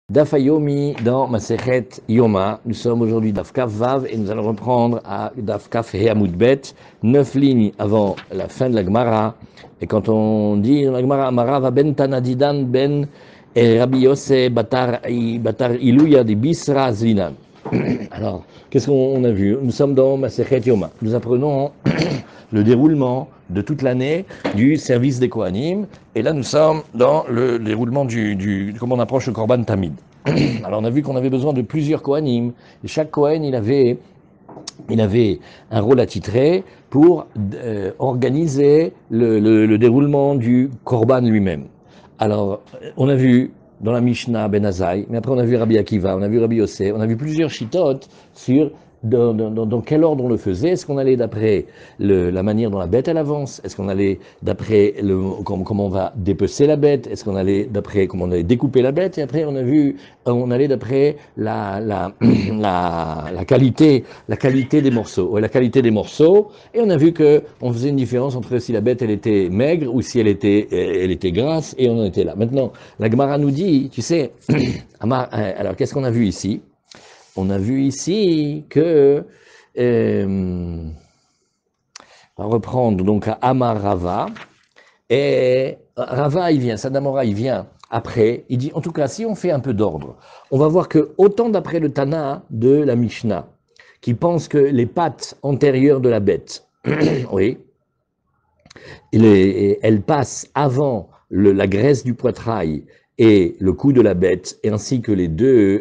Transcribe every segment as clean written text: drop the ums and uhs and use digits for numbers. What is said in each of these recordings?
Daf Hayomi dans Masechet Yoma. Nous sommes aujourd'hui Daf Kaf Vav et nous allons reprendre à Daf Kaf He Amud Bet, 9 lignes avant la fin de la Gemara. Et quand on dit la Gemara, Amarav ben Tanadidan ben Rabbi Yose Batar Iluya de Bisra Zlinan. Alors, qu'est-ce qu'on a vu? Nous sommes dans Masechet Yoma. Nous apprenons le déroulement de toute l'année du service des Kohanim. Et là, nous sommes dans le déroulement comment on approche le Korban Tamid. Alors, on a vu qu'on avait besoin de plusieurs Kohanim. Et chaque Kohen, il avait un rôle attitré pour organiser le déroulement du Korban lui-même. Alors, on a vu dans la Mishnah Ben Azai, mais après on a vu Rabbi Akiva, on a vu Rabbi Yossé, on a vu plusieurs chitotes sur dans quel ordre on le faisait. Est-ce qu'on allait d'après la manière dont la bête elle avance? Est-ce qu'on allait d'après comment on va dépecer la bête? Est-ce qu'on allait d'après comment on allait découper la bête? Et après on a vu, on allait d'après la qualité des morceaux. Ouais, la qualité des morceaux. Et on a vu que on faisait une différence entre si la bête elle était maigre ou si elle était grasse. Et on en était là. Maintenant, la Gemara nous dit, tu sais, alors qu'est-ce qu'on a vu ici? On a vu ici que, on va reprendre donc à Amar Rava, et Rava il vient, Sadamora il vient après, il dit en tout cas si on fait un peu d'ordre, on va voir que autant d'après le Tana de la Mishnah, qui pense que les pattes antérieures de la bête, oui, elles passent avant la graisse du poitrail et le cou de la bête, ainsi que les deux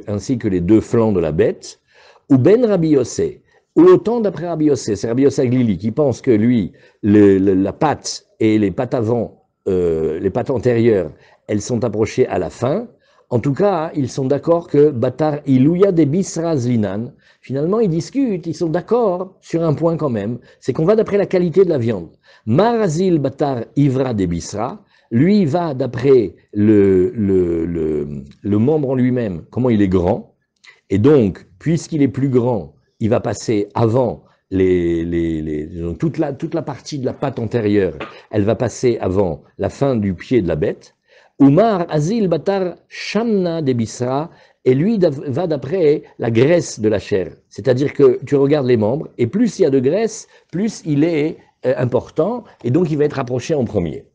flancs de la bête, ou ben Rabbi Yossé, ou autant d'après Rabbi Yossé, c'est Rabbi Yossé Aglili qui pense que lui, la patte et les pattes avant, les pattes antérieures, elles sont approchées à la fin. En tout cas, ils sont d'accord que Batar Iluya de Bisra Zlinan, finalement ils discutent, ils sont d'accord sur un point quand même, c'est qu'on va d'après la qualité de la viande. Marazil Batar Ivra de Bisra, lui va d'après le membre en lui-même, comment il est grand, et donc, puisqu'il est plus grand, il va passer avant toute la partie de la patte antérieure, elle va passer avant la fin du pied de la bête. Umar Azil Batar Shamna de Bisra, et lui va d'après la graisse de la chair. C'est-à-dire que tu regardes les membres, et plus il y a de graisse, plus il est important, et donc il va être approché en premier.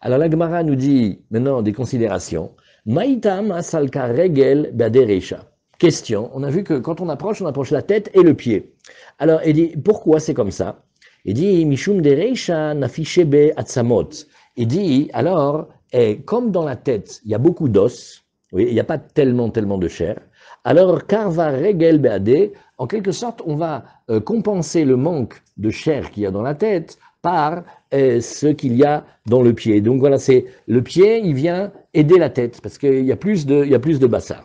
Alors la Gemara nous dit maintenant des considérations. Maïtam asalka regel badereisha. Question, on a vu que quand on approche la tête et le pied. Alors il dit, pourquoi c'est comme ça? Il dit, mishum dereisha nafishebe atzamot. Il dit, alors, comme dans la tête, il y a beaucoup d'os, oui, il n'y a pas tellement de chair, alors karva regel beade, en quelque sorte, on va compenser le manque de chair qu'il y a dans la tête par ce qu'il y a dans le pied. Donc voilà, c'est le pied, il vient aider la tête, parce qu'il y a plus de bassin.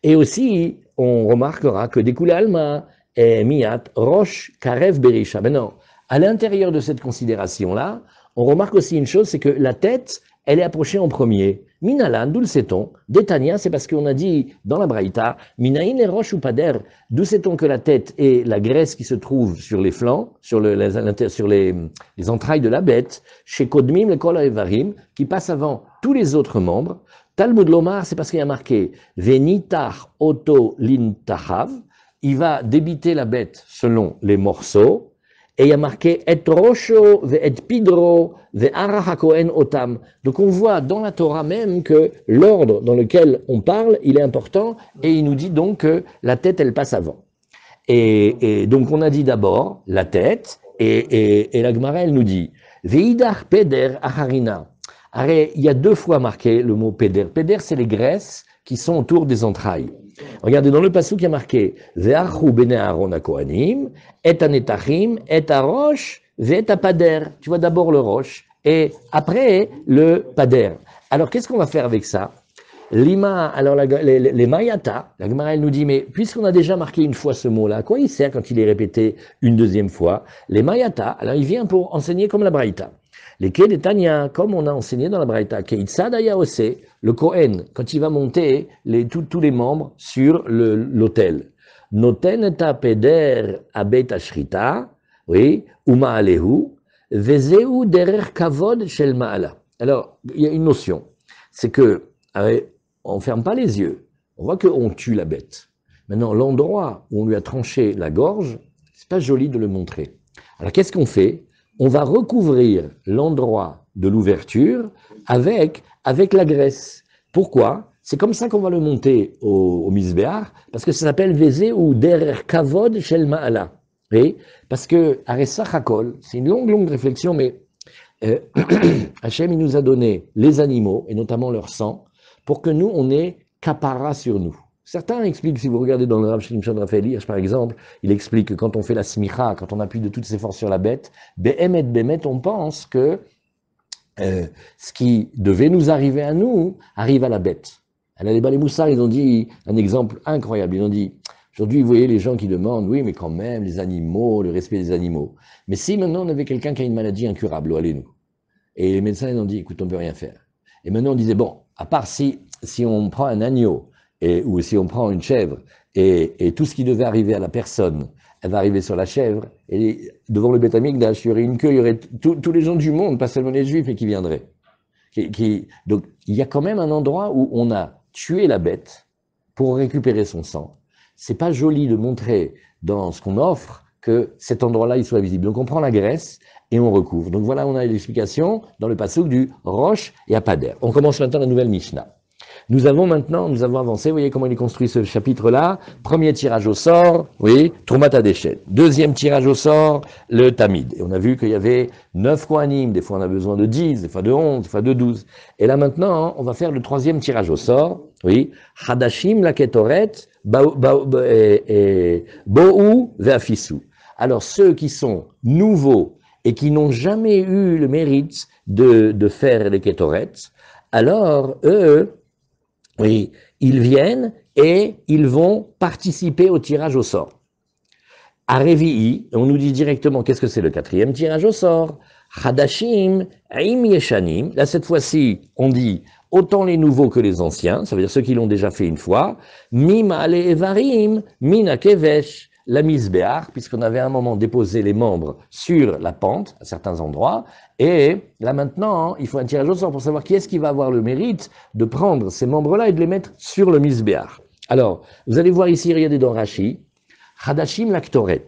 Et aussi, on remarquera que Dekoule Alma et Miyat, Roche, Karev, Berisha. Maintenant, à l'intérieur de cette considération-là, on remarque aussi une chose, c'est que la tête, elle est approchée en premier. Minalan, d'où le sait-on? D'Etania, c'est parce qu'on a dit dans la Braïta, Minaïn et Roche ou Pader, d'où sait-on que la tête et la graisse qui se trouve sur les flancs, sur les entrailles de la bête, chez Kodmim, le Kol Evarim, qui passe avant tous les autres membres. Talmud Lomar, c'est parce qu'il y a marqué Venitar Oto Lintahav, il va débiter la bête selon les morceaux, et il y a marqué Et Rosho ve Et Pidro ve Araha Kohen Otam. Donc on voit dans la Torah même que l'ordre dans lequel on parle, il est important, et il nous dit donc que la tête, elle passe avant. Et donc on a dit d'abord la tête, et la Gemara, elle nous dit Veidar Peder Acharina. Il y a deux fois marqué le mot péder. Péder, c'est les graisses qui sont autour des entrailles. Regardez, dans le passage, il y a marqué Ve'achu bene Aaron hakohanim, et anetachim, et arosh, ve'et pader. Tu vois d'abord le roche, et après le pader. Alors, qu'est-ce qu'on va faire avec ça? Lima, alors les mayata, la Gemara elle nous dit, mais puisqu'on a déjà marqué une fois ce mot-là, à quoi il sert quand il est répété une deuxième fois? Les mayata, alors il vient pour enseigner comme la braïta. Les Ked Tanya, comme on a enseigné dans la Braïta, Keitzadaya Ose, le Kohen, quand il va monter tous les membres sur l'autel. Noten eta peder abet ashrita, oui, uma alehu, vezeu derer kavod shel ma'ala. Alors, il y a une notion, c'est que, on ne ferme pas les yeux. on voit qu'on tue la bête. Maintenant, l'endroit où on lui a tranché la gorge, c'est pas joli de le montrer. Alors, qu'est-ce qu'on fait? On va recouvrir l'endroit de l'ouverture avec la graisse. Pourquoi? C'est comme ça qu'on va le monter au Misbéar, parce que ça s'appelle Vézé ou Derer Kavod Shel Ma'ala. Oui, parce que Aressa Hakol, c'est une longue réflexion, mais Hachem, il nous a donné les animaux, et notamment leur sang, pour que nous, on ait kapara sur nous. Certains expliquent, si vous regardez dans le Rav Shimshon Raphaël Hirsch, par exemple, il explique que quand on fait la smicha, quand on appuie de toutes ses forces sur la bête, Behemet, on pense que ce qui devait nous arriver à nous, arrive à la bête. Alors les Balé Moussard, ils ont dit un exemple incroyable, ils ont dit, aujourd'hui, vous voyez les gens qui demandent, oui, mais quand même, les animaux, le respect des animaux. Mais si maintenant on avait quelqu'un qui a une maladie incurable, allez-nous. Et les médecins, ils ont dit, écoute, on ne peut rien faire. Et maintenant, on disait, bon, à part si on prend un agneau, ou si on prend une chèvre, et tout ce qui devait arriver à la personne, elle va arriver sur la chèvre, et devant le Beth Amikdash, il y aurait une queue, il y aurait tous les gens du monde, pas seulement les juifs, et qui viendraient. Donc, il y a quand même un endroit où on a tué la bête pour récupérer son sang. C'est pas joli de montrer dans ce qu'on offre que cet endroit-là, il soit visible. Donc, on prend la graisse et on recouvre. Donc, voilà, on a l'explication dans le passouk du Rosh et Apader. On commence maintenant la nouvelle Mishnah. Nous avons avancé, vous voyez comment il est construit ce chapitre-là. Premier tirage au sort, oui, Troumat Hadeshet. Deuxième tirage au sort, le Tamid. Et on a vu qu'il y avait 9 Kohanim, des fois on a besoin de 10, des fois de 11, des fois de 12. Et là maintenant, on va faire le troisième tirage au sort, oui, Hadashim la Ketoret, Bo'u ve'afisu. Alors ceux qui sont nouveaux et qui n'ont jamais eu le mérite de faire les Ketoret, alors eux, oui, ils viennent et ils vont participer au tirage au sort. À Revi'i, on nous dit directement qu'est-ce que c'est le quatrième tirage au sort. Hadashim, Im Yeshanim. Là, cette fois-ci, on dit autant les nouveaux que les anciens, ça veut dire ceux qui l'ont déjà fait une fois. Mim ale Evarim, Mina Kevesh, la misbéar, puisqu'on avait à un moment déposé les membres sur la pente, à certains endroits, et là maintenant, il faut un tirage au sort pour savoir qui est-ce qui va avoir le mérite de prendre ces membres-là et de les mettre sur le misbéar. Alors, vous allez voir ici, regardez dans Rashi, Hadashim l'Aktoret.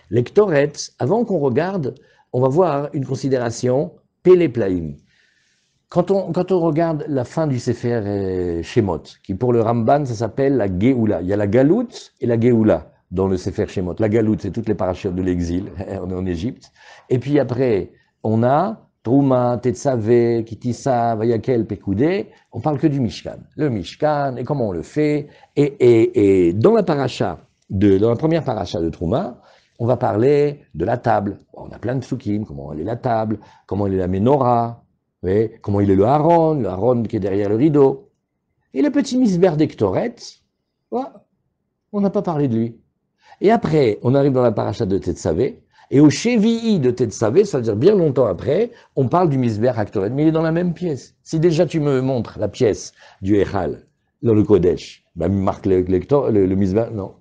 L'Ektoret, avant qu'on regarde, on va voir une considération Péléplaïm. Quand on regarde la fin du Sefer Shemot, qui pour le Ramban, ça s'appelle la Géoula. Il y a la Galout et la Géoula dans le Sefer Shemot. La Galout, c'est toutes les parachutes de l'exil, on est en Égypte. Et puis après, on a Trouma, Tetzavé, Kitissa, Vayakel, Pekoudé. On parle que du Mishkan. Le Mishkan, et comment on le fait. Et dans la dans la première paracha de Trouma, on va parler de la table. On a plein de psukim, comment elle est la table, comment elle est la menorah, oui, comment il est le Aaron qui est derrière le rideau. Et le petit misber d'Ektoret, on n'a pas parlé de lui. Et après, on arrive dans la paracha de Tetzavé, et au Shevi'i de Tetzavé, ça veut dire bien longtemps après, on parle du misber Aktoret, mais il est dans la même pièce. Si déjà tu me montres la pièce du Echal, dans le Kodesh, ben, marque le misber, non.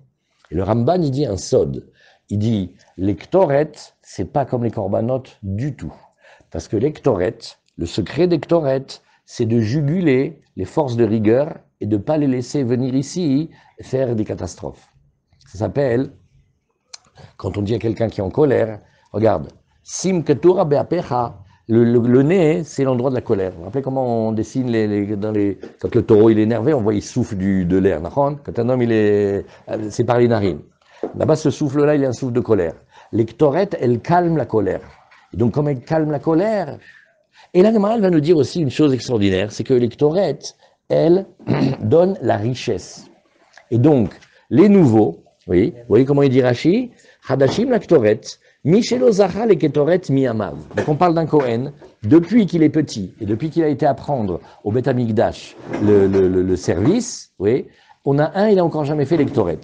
Et le Ramban, il dit un sod. Il dit, l'Ektoret, c'est pas comme les korbanot du tout. Parce que l'Ektoret, le secret d'Ektoret, c'est de juguler les forces de rigueur et de ne pas les laisser venir ici faire des catastrophes. Ça s'appelle, quand on dit à quelqu'un qui est en colère, regarde, sim ketura be'apecha, le nez, c'est l'endroit de la colère. Vous vous rappelez comment on dessine quand le taureau il est énervé, on voit il souffle de l'air. Quand un homme c'est par les narines. Là-bas, ce souffle-là, il est un souffle de colère. L'Ektoret, elle calme la colère. Et donc, comme elle calme la colère, et la Gemara va nous dire aussi une chose extraordinaire, c'est que l'Ektoret, elle donne la richesse. Et donc, les nouveaux, oui, vous voyez comment il dit Rashi, Hadashim l'Ektoret, Michelo Zacha l'Ektoret miamav. Donc on parle d'un Kohen, depuis qu'il est petit, et depuis qu'il a été apprendre au Beth Amikdash le service, oui, on a il n'a encore jamais fait l'Ektoret.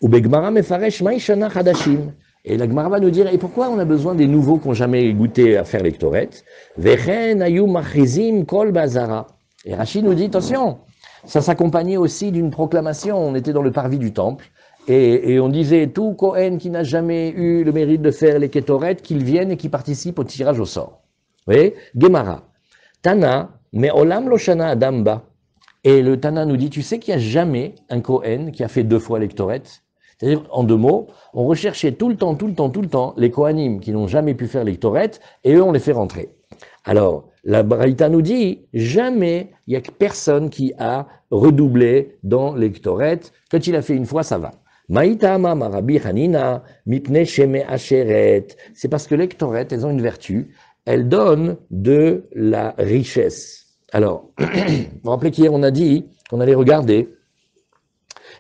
Ou Begmara mefaresh ma'ishana Hadashim. Et la Gemara va nous dire, et pourquoi on a besoin des nouveaux qui n'ont jamais goûté à faire l'Ektoret? Vechen ayu machrizim kol bazara. Et Rachid nous dit, attention, ça s'accompagnait aussi d'une proclamation. On était dans le parvis du temple, et on disait, tout Kohen qui n'a jamais eu le mérite de faire les Ketoret, qu'il vienne et qu'il participe au tirage au sort. Vous voyez? Gemara. Tana, me olam lo shana adamba. Et le Tana nous dit, tu sais qu'il n'y a jamais un Kohen qui a fait 2 fois l'Ektoret. C'est-à-dire, en 2 mots, on recherchait tout le temps les Kohanim qui n'ont jamais pu faire l'Ektoret, et eux, on les fait rentrer. Alors, la Braïta nous dit, jamais il n'y a personne qui a redoublé dans l'Ektoret. Quand il a fait une fois, ça va. Maïtama Marabi Hanina, Mipne Sheme Asheret. C'est parce que l'Ektoret, elles ont une vertu, elles donnent de la richesse. Alors, vous vous rappelez qu'hier on a dit qu'on allait regarder.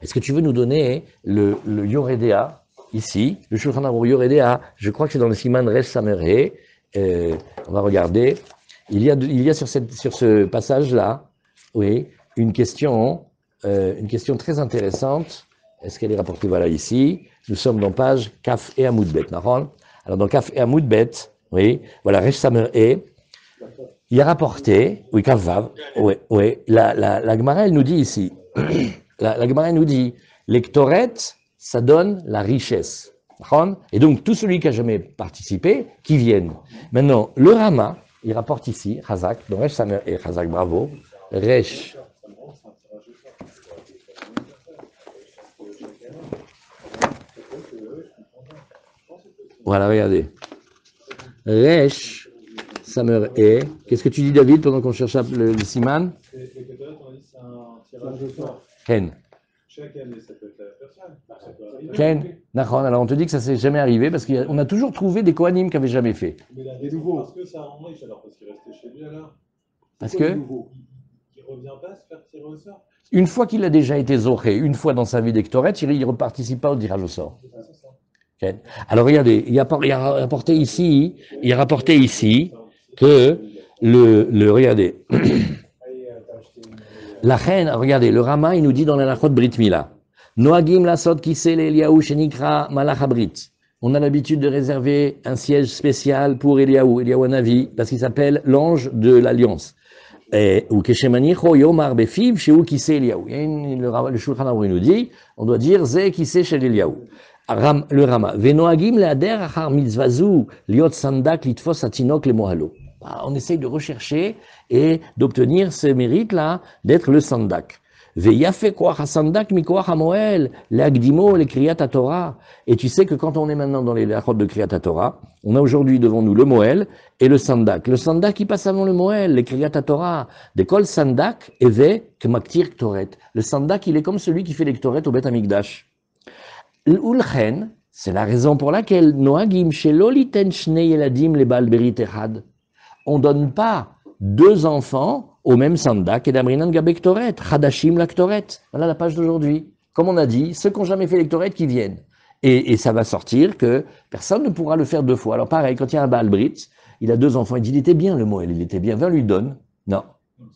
Est-ce que tu veux nous donner le Yoredea, ici, le Shulchan Aruch Yoredea, je crois que c'est dans le Siman Resh Samerhe, on va regarder. Il y a sur ce passage-là, oui, une question très intéressante. Est-ce qu'elle est rapportée? Voilà, ici. Nous sommes dans page Kaf et Amoudbet, Nahon. Alors, dans Kaf et Amoudbet, oui, voilà, Resh Samerhe, il a rapporté, oui, Kaf Vav, oui, la Gemara, elle nous dit ici, la Gemara nous dit, l'Ektoret, ça donne la richesse. Et donc, tout celui qui a jamais participé, qui vienne. Maintenant, le Rama, il rapporte ici, Chazak, donc Resh Samer et Chazak, bravo, Resh. Voilà, regardez. Resh Samer et. Qu'est-ce que tu dis, David, pendant qu'on cherche le Siman? C'est un tirage au sort. Ken. Chaque année, ça peut être la personne. Ça peut arriver. Ken. Nachon. Alors on te dit que ça s'est jamais arrivé parce qu'on a toujours trouvé des Kohanim qui n'avaient jamais fait. Mais là, des nouveaux. Parce que ça en riche, alors, parce qu'il restait chez lui, alors. Parce que. Il ne revient pas à se faire tirer au sort. Une fois qu'il a déjà été zoré, une fois dans sa vie d'Ektoret, il ne reparticipe pas au tirage au sort. Ken. Alors regardez, il a rapporté ici que regardez. La reine, regardez, le Rama, il nous dit dans la Lachot Brit Mila, Noagim lasot kisel Eliyahu shenikra malach habrit. On a l'habitude de réserver un siège spécial pour Eliyahu Hanavi, parce qu'il s'appelle l'ange de l'alliance. Ou keshemanicho yomar befiv sheu kisel Eliyahu. Le Shulchan Aruch nous dit, on doit dire ze kisel shel Eliyahu. Le Rama, venoagim leader achar mitzvazu liot sandak litfos atinok le mohalo. On essaye de rechercher et d'obtenir ce mérite-là d'être le sandak. Veyafe koach sandak mi koach hamoel leagdimo le kriyat Torah. Et tu sais que quand on est maintenant dans les lachot de kriyat Torah, on a aujourd'hui devant nous le moel et le sandak. Le sandak qui passe avant le moel, le kriyat Torah. De kol sandak eve kmaktir ktoret. Le sandak, il est comme celui qui fait les ktoret au Bet Hamikdash. L'ulchen, c'est la raison pour laquelle noagim shelo liten shnei yeladim le bal berit echad. On ne donne pas 2 enfants au même sandak et d'amrinan gabektoret, chadashim laktoret. Voilà la page d'aujourd'hui. Comme on a dit, ceux qui n'ont jamais fait l'ektoret qui viennent. Et ça va sortir que personne ne pourra le faire 2 fois. Alors pareil, quand il y a un Baal Brit, il a 2 enfants, il dit, il était bien le Moël, il était bien, viens lui donne. Non.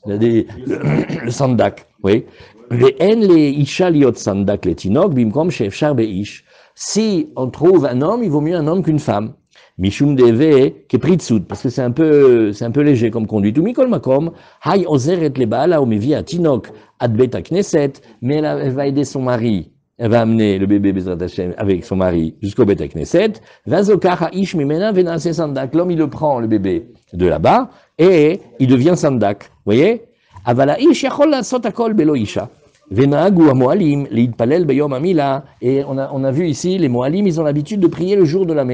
Il a le sandak, oui. Les isha liot sandak les tinok, bimkom shefshar beish. Si on trouve un homme, il vaut mieux un homme qu'une femme. Mishum deve kepritsut, parce que c'est un peu léger comme conduite. Ou mikol makom, hay ozeret le baala ou mevi a tinok ad bet knesset, mais elle va aider son mari. Elle va amener le bébé Bezrat Hashem avec son mari jusqu'au Bet Knesset. Vazokach haish mimena venase sandak. L'homme il le prend le bébé de là-bas et il devient sandak. Vous voyez? Avala ish yachol lasot akol belo isha. Venagu hamoalim leitpalel beyom amila. Et on a vu ici les moalim, ils ont l'habitude de prier le jour de la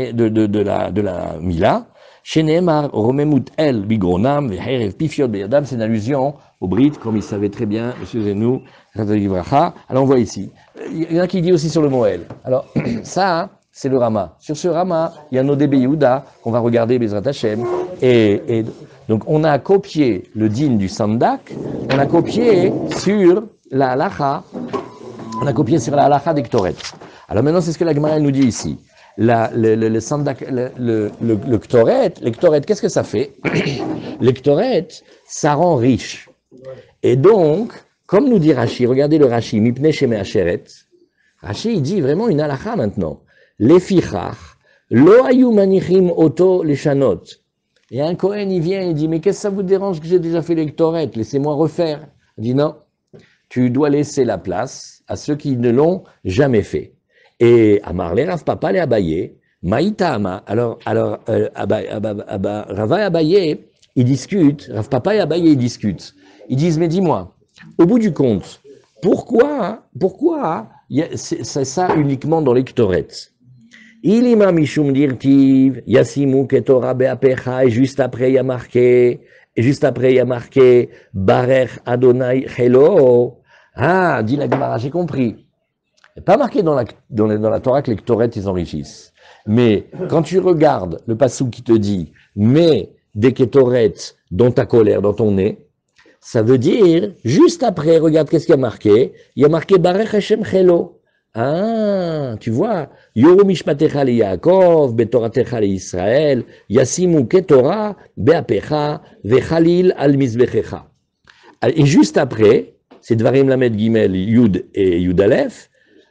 mila. Sheneemar romemut el bigronam veherev pifiot beyadam. C'est une allusion au Brit, comme il savait très bien, monsieur Zenou, alors on voit ici. Il y en a qui dit aussi sur le Moël. Alors ça, c'est le Rama. Sur ce Rama, il y a Nodé Yehuda qu'on va regarder Bezrat Hashem. Et donc on a copié le din du Sandak, on a copié sur la halacha, d'Ektoret. Alors maintenant, c'est ce que la Gemara nous dit ici. Le Sandak, le Ktoret, qu'est-ce que ça fait? Le Ktoret, ça rend riche. Et donc, comme nous dit Rashi, regardez le Rashi, Mipne Sheme Asheret, Rashi, il dit vraiment une halakha maintenant. Lefichach, lo ayu manichim oto leshanot. Et un Kohen, il vient, il dit, mais qu'est-ce que ça vous dérange que j'ai déjà fait l'Ektoret? Laissez-moi refaire. Il dit, non, tu dois laisser la place à ceux qui ne l'ont jamais fait. Et Amar le Rav Papa le Abaye, Maïta Ama, alors Rava et Abaye, ils discutent, Rav Papa et Abaye, ils discutent. Ils disent, mais dis-moi, Au bout du compte, pourquoi c'est ça uniquement dans les Ktoret? Ilima mishum dirtiv, yasimu ketora beapecha, et juste après il y a marqué, Barech Adonai Hello. Ah, dit la Gemara, j'ai compris. Pas marqué dans la Torah que les Ktoret ils enrichissent. Mais quand tu regardes le passou qui te dit, mets des Ketoret dans ta colère, dans ton nez, ça veut dire, juste après, regarde qu'est-ce qu'il y a marqué. Il y a marqué Barech Hashem Chelo. Ah, tu vois, Yoru Mishpatecha li Yaakov, Betoratecha li Israël, Yasimu Ketora, Beapecha, Vechalil al Mizbechecha. Et juste après, c'est Dvarim Lamed Gimel, Yud et Yud Aleph,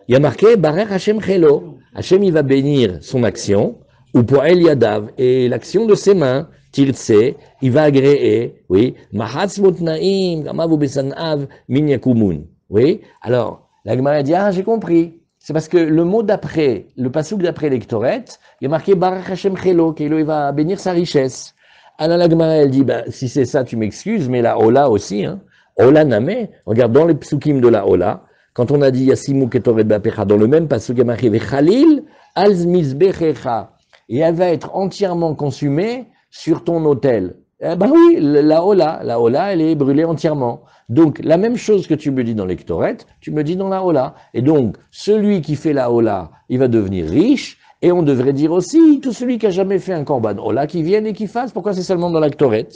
il y a marqué Barech Hashem Chelo. Hashem, il va bénir son action, ou pour El Yadav, et l'action de ses mains, Tirtse, il va agréer, oui, Mahatz Motnaim, Gamavu Besanav, Min Yakumun. Oui, alors, la Gemara dit, ah, j'ai compris. C'est parce que le mot d'après, le passouk d'après les Ktoret, il y a marqué Barach Hashem Chelo, qu'il va bénir sa richesse. Alors la Gemara, elle dit, bah, si c'est ça, tu m'excuses, mais la Ola aussi, hein. Ola Name, regarde dans les psukim de la Ola, quand on a dit Yasimu Ketoret Bapecha, dans le même passouk, il y a marqué Vechalil al Mizbechecha, et elle va être entièrement consumée sur ton autel. Eh ben oui, la Ola, elle est brûlée entièrement. Donc, la même chose que tu me dis dans les Ktoret, tu me dis dans la Ola. Et donc, celui qui fait la Ola, il va devenir riche, et on devrait dire aussi, tout celui qui a jamais fait un Korban Ola, qui vienne et qui fasse, pourquoi c'est seulement dans la Ktoret?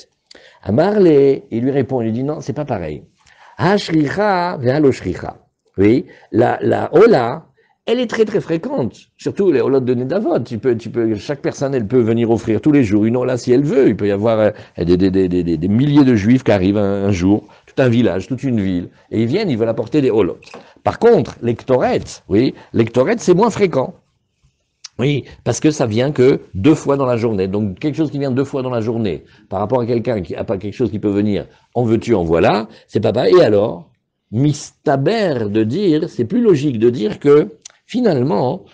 Amarle, il lui répond, il lui dit non, c'est pas pareil. Hashricha ve'alo shricha. Oui, la Ola, elle est très très fréquente, surtout les Olot de Nedavot. Chaque personne, elle peut venir offrir tous les jours une Ola si elle veut. Il peut y avoir des milliers de Juifs qui arrivent un jour, tout un village, toute une ville, et ils viennent, ils veulent apporter des Olot. Par contre, les Ktoret, oui, les Ktoret, c'est moins fréquent. Oui, parce que ça vient que 2 fois dans la journée. Donc, quelque chose qui vient 2 fois dans la journée, par rapport à quelqu'un qui a pas quelque chose qui peut venir, en veux-tu, en voilà, c'est pas pareil. Et alors, mistaber de dire, c'est plus logique de dire que, finalement,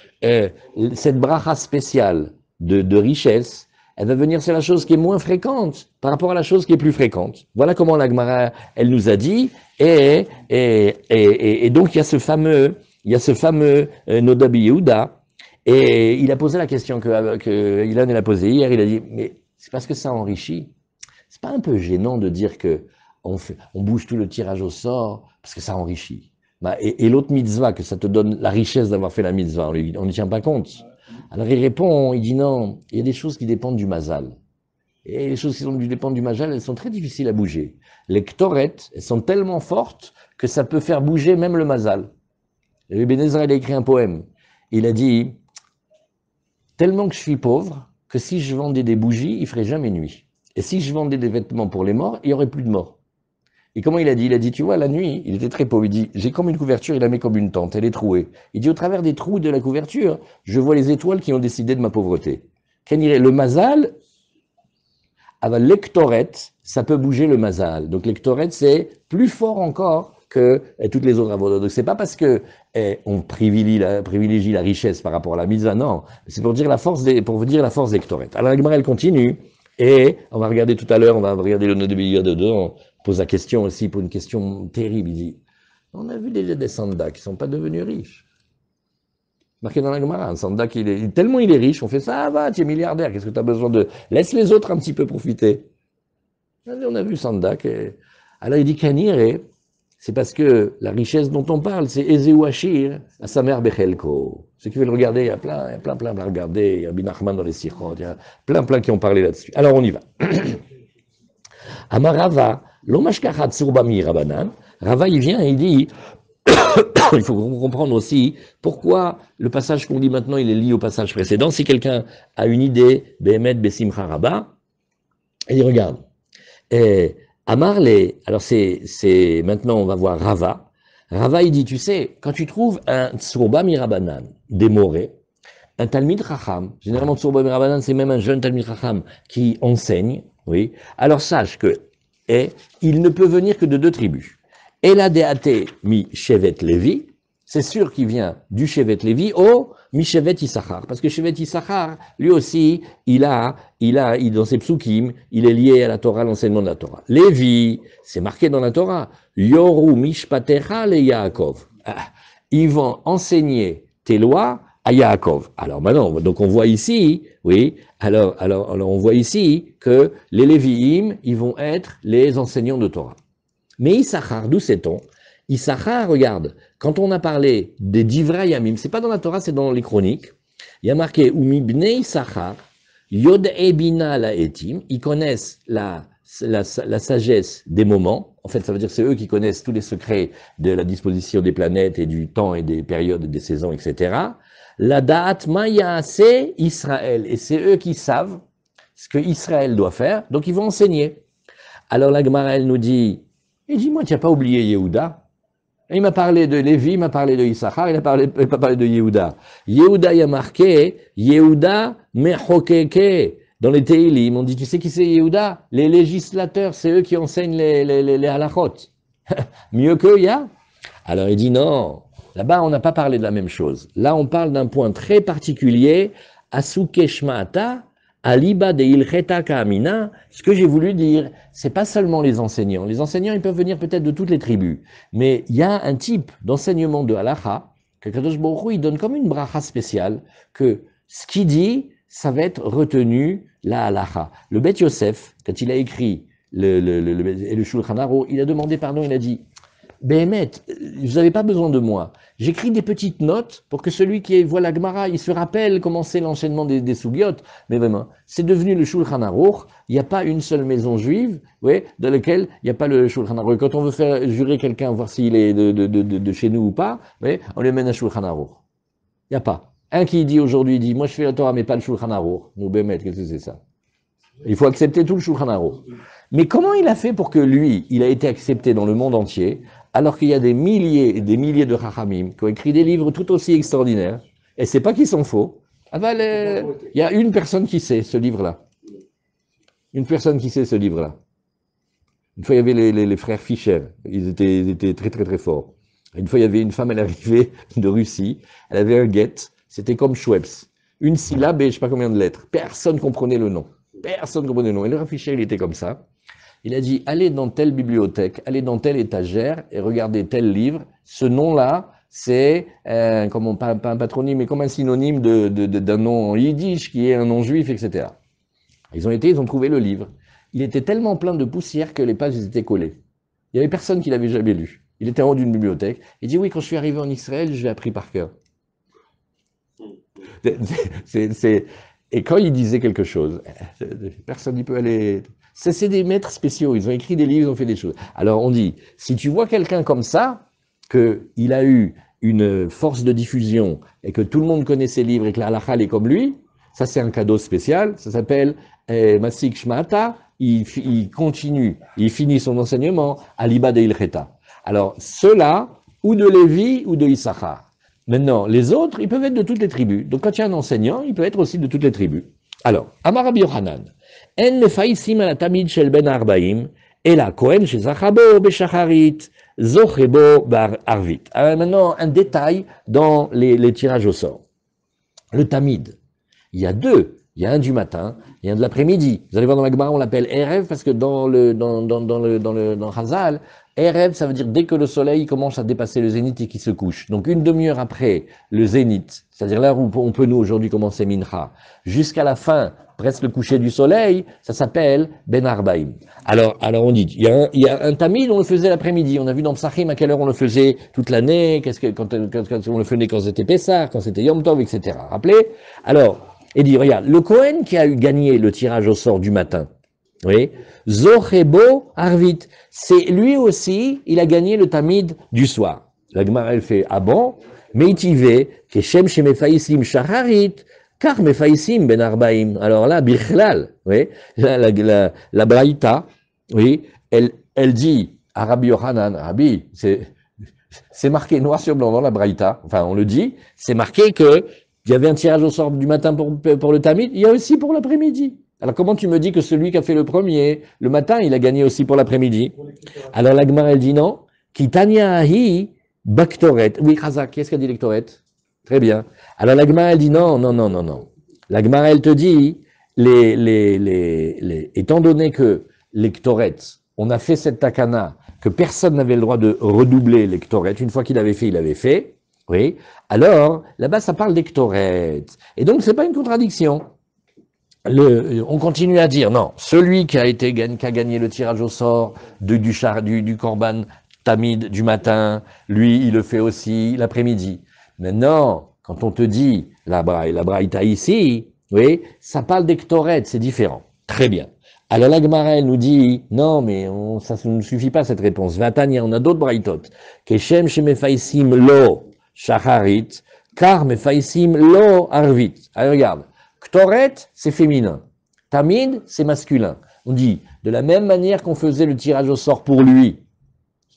cette bracha spéciale de richesse, elle va venir sur la chose qui est moins fréquente par rapport à la chose qui est plus fréquente. Voilà comment la Gemara, elle nous a dit. Et donc, il y a ce fameux Nodabi Yehuda. Et il a posé la question que Ilan a posée hier. Il a dit, mais c'est parce que ça enrichit. C'est pas un peu gênant de dire que on bouge tout le tirage au sort parce que ça enrichit. Bah, et l'autre mitzvah, que ça te donne la richesse d'avoir fait la mitzvah, on n'y tient pas compte. Alors il répond, il dit non, il y a des choses qui dépendent du mazal. Et les choses qui dépendent du mazal, elles sont très difficiles à bouger. Les ktoret, elles sont tellement fortes que ça peut faire bouger même le mazal. Et Ben Ezra, il a écrit un poème. Il a dit, tellement que je suis pauvre, que si je vendais des bougies, il ferait jamais nuit. Et si je vendais des vêtements pour les morts, il y aurait plus de morts. Et comment il a dit? Il a dit, tu vois, la nuit, il était très pauvre. Il dit, j'ai comme une couverture, il la met comme une tente, elle est trouée. Il dit, au travers des trous de la couverture, je vois les étoiles qui ont décidé de ma pauvreté. Le mazal, avec l'ektoret, ça peut bouger le mazal. Donc l'ektoret, c'est plus fort encore que toutes les autres avodas. Donc c'est pas parce que on privilégie la richesse par rapport à la mitzvah, non. C'est pour dire la force des ktoret. Alors la Gemara, elle continue. Et on va regarder tout à l'heure, on va regarder le nœud de Bélia dedans, on pose la question aussi pour une question terrible. Il dit, on a vu déjà des Sandak qui ne sont pas devenus riches. Marqué dans la Gemara, un Sandak, tellement il est riche, on fait ça, va, tu es milliardaire, qu'est-ce que tu as besoin de... Laisse les autres un petit peu profiter. On a vu Sandak. Alors il dit Kanire, c'est parce que la richesse dont on parle, c'est Ezeu Achir, à sa mère Bechelko. Ceux qui veulent regarder, il y a plein à regarder, il y a Bin Achman dans les Sichot, il y a plein qui ont parlé là-dessus. Alors on y va. Amarava, l'omashkachat surbami rabanan, Rava il vient et il dit, il faut comprendre aussi pourquoi le passage qu'on dit maintenant, il est lié au passage précédent. Si quelqu'un a une idée, Behemet Besimcha Rabba, il dit, regarde, Amarle, alors c'est maintenant on va voir Rava. Rava il dit, tu sais, quand tu trouves un Tsurba Mirabanan, des morets, un Talmid Chacham, généralement Tsurba Mirabanan c'est même un jeune Talmid Chacham qui enseigne, oui, alors sache que, il ne peut venir que de 2 tribus. Ela Deate mi Shevet Levi, c'est sûr qu'il vient du Shevet Levi, ou Mishevet Issachar. Parce que Shevet Issachar, lui aussi, dans ses psukim, il est lié à la Torah, l'enseignement de la Torah. Lévi, c'est marqué dans la Torah, Yoru Mishpatecha le Yaakov. Ils vont enseigner tes lois à Yaakov. Alors maintenant, donc on voit ici, oui, alors on voit ici que les Lévi'im, ils vont être les enseignants de Torah. Mais Issachar, d'où sait-on? Issachar, regarde, quand on a parlé des Divrei Yamim, c'est pas dans la Torah, c'est dans les Chroniques, il y a marqué Umi bnei Issachar, Yod Ebina la Etim, ils connaissent la sagesse des moments. En fait, ça veut dire que c'est eux qui connaissent tous les secrets de la disposition des planètes et du temps et des périodes et des saisons, etc. La Da'at Ma'yase Israël, et c'est eux qui savent ce que Israël doit faire, donc ils vont enseigner. Alors la Gemara, elle nous dit, et dis-moi, tu n'as pas oublié Yehuda? Il m'a parlé de Lévi, il m'a parlé de Issachar, il n'a pas parlé de Yehuda. Yehuda, il y a marqué, Yehuda mechokeke. Dans les Teilim, on dit, tu sais qui c'est Yehuda? Les législateurs, c'est eux qui enseignent les halachot. Mieux qu'eux, il y a? Alors il dit non, là-bas on n'a pas parlé de la même chose. Là on parle d'un point très particulier, Asuke Shmata, Aliba de Ilcheta Kamina. Ce que j'ai voulu dire, c'est pas seulement les enseignants. Les enseignants, ils peuvent venir peut-être de toutes les tribus. Mais il y a un type d'enseignement de halacha, que Kadosh Baruch Hu, il donne comme une bracha spéciale, que ce qu'il dit, ça va être retenu la halacha. Le Bet Yosef, quand il a écrit le Shulchan Aruch, il a demandé pardon, il a dit, Béhémet, vous n'avez pas besoin de moi. J'écris des petites notes pour que celui qui voit la Gemara, il se rappelle comment c'est l'enchaînement des sougiotes. Mais vraiment, c'est devenu le Shulchan Aruch. Il n'y a pas une seule maison juive, oui, dans laquelle il n'y a pas le Shulchan Aruch. Quand on veut faire jurer quelqu'un, voir s'il est de chez nous ou pas, oui, on lui amène un Shulchan Aruch. Il n'y a pas. Un qui dit aujourd'hui, dit, moi je fais la Torah, mais pas le Shulchan Aruch. Nous, Béhémet, qu'est-ce que c'est ça? Il faut accepter tout le Shulchan Aruch. Mais comment il a fait pour que lui, il a été accepté dans le monde entier, alors qu'il y a des milliers et des milliers de Chachamim qui ont écrit des livres tout aussi extraordinaires, et c'est pas qu'ils sont faux. Ah ben, il y a une personne qui sait ce livre-là. Une personne qui sait ce livre-là. Une fois, il y avait les frères Fischer, ils étaient très très très forts. Une fois, il y avait une femme, elle arrivait de Russie, elle avait un guet, c'était comme Schweppes. Une syllabe et je sais pas combien de lettres. Personne comprenait le nom. Personne comprenait le nom. Et le Fischer, il était comme ça. Il a dit, allez dans telle bibliothèque, allez dans telle étagère et regardez tel livre. Ce nom-là, c'est pas un patronyme, mais comme un synonyme d'un nom en yiddish qui est un nom juif, etc. Ils ont trouvé le livre. Il était tellement plein de poussière que les pages étaient collées. Il n'y avait personne qui l'avait jamais lu. Il était en haut d'une bibliothèque. Il dit, oui, quand je suis arrivé en Israël, je l'ai appris par cœur. Et quand il disait quelque chose, personne n'y peut aller. C'est des maîtres spéciaux, ils ont écrit des livres, ils ont fait des choses. Alors on dit, si tu vois quelqu'un comme ça, qu'il a eu une force de diffusion et que tout le monde connaît ses livres et que la halakha est comme lui, ça c'est un cadeau spécial, ça s'appelle Masik Shmata, il continue, il finit son enseignement à l'Iba de Ilcheta. Alors ceux-là, ou de Lévi ou de Issachar. Maintenant, les autres, ils peuvent être de toutes les tribus. Donc quand il y a un enseignant, il peut être aussi de toutes les tribus. Alors, Amar Rabbi Yochanan, En mefaisim ala tamid shel ben arbaim, ela kohen shezachabo beshacharit, zochebo bar arvit. Alors maintenant, un détail dans les tirages au sort. Le tamid, il y a deux. Il y a un du matin, il y a un de l'après-midi. Vous allez voir dans la Gemara, on l'appelle Erev parce que dans Chazal, Erev, ça veut dire dès que le soleil commence à dépasser le zénith et qu'il se couche. Donc une demi-heure après le zénith, c'est-à-dire là où on peut nous aujourd'hui commencer Mincha, jusqu'à la fin, presque le coucher du soleil, ça s'appelle Ben Arbaim. Alors on dit, il y a un tamid, on le faisait l'après-midi. On a vu dans Psachim à quelle heure on le faisait toute l'année, quand on le faisait quand c'était Pessah, quand c'était Yom Tov, etc. Rappelez? Alors, et dit, regarde, le Kohen qui a gagné le tirage au sort du matin, oui, Zochebo Arvit, c'est lui aussi, il a gagné le tamid du soir. La Gemara, elle fait, ah bon, Meitivé, Keshem Shemefaisim Shacharit, Kar Mefaisim Ben Arbaim. Alors là, Bichlal, oui, la Braïta, oui, elle dit à Rabbi Yochanan, Rabbi, c'est marqué noir sur blanc dans la Braïta, enfin on le dit, c'est marqué que il y avait un tirage au sort du matin pour le tamid, il y a aussi pour l'après-midi. Alors comment tu me dis que celui qui a fait le premier, le matin, il a gagné aussi pour l'après-midi? Alors la Gemara, elle dit non. Kitania ahi baktoret. Oui, Chazak, qu'est-ce qu'a dit lectoret? Très bien. Alors la Gemara, elle dit non, non, non, non, non. La Gemara, elle te dit, étant donné que les Ktoret, on a fait cette takana, que personne n'avait le droit de redoubler les Ktoret, une fois qu'il avait fait, il avait fait, oui, alors là-bas, ça parle des Ktoret. Et donc, c'est pas une contradiction. On continue à dire, non, celui qui a gagné le tirage au sort du Korban Tamid du matin, lui, il le fait aussi l'après-midi. Maintenant, quand on te dit la braïta ici, oui, ça parle d'Ektoret, c'est différent. Très bien. Alors la Gemara, elle nous dit, non, mais ça ne suffit pas cette réponse. Vatania, on a d'autres braïtot. Keshem shemefaisim lo shacharit, kar mefaisim lo arvit. Allez, regarde. Ktoret, c'est féminin. Tamid, c'est masculin. On dit, de la même manière qu'on faisait le tirage au sort pour lui,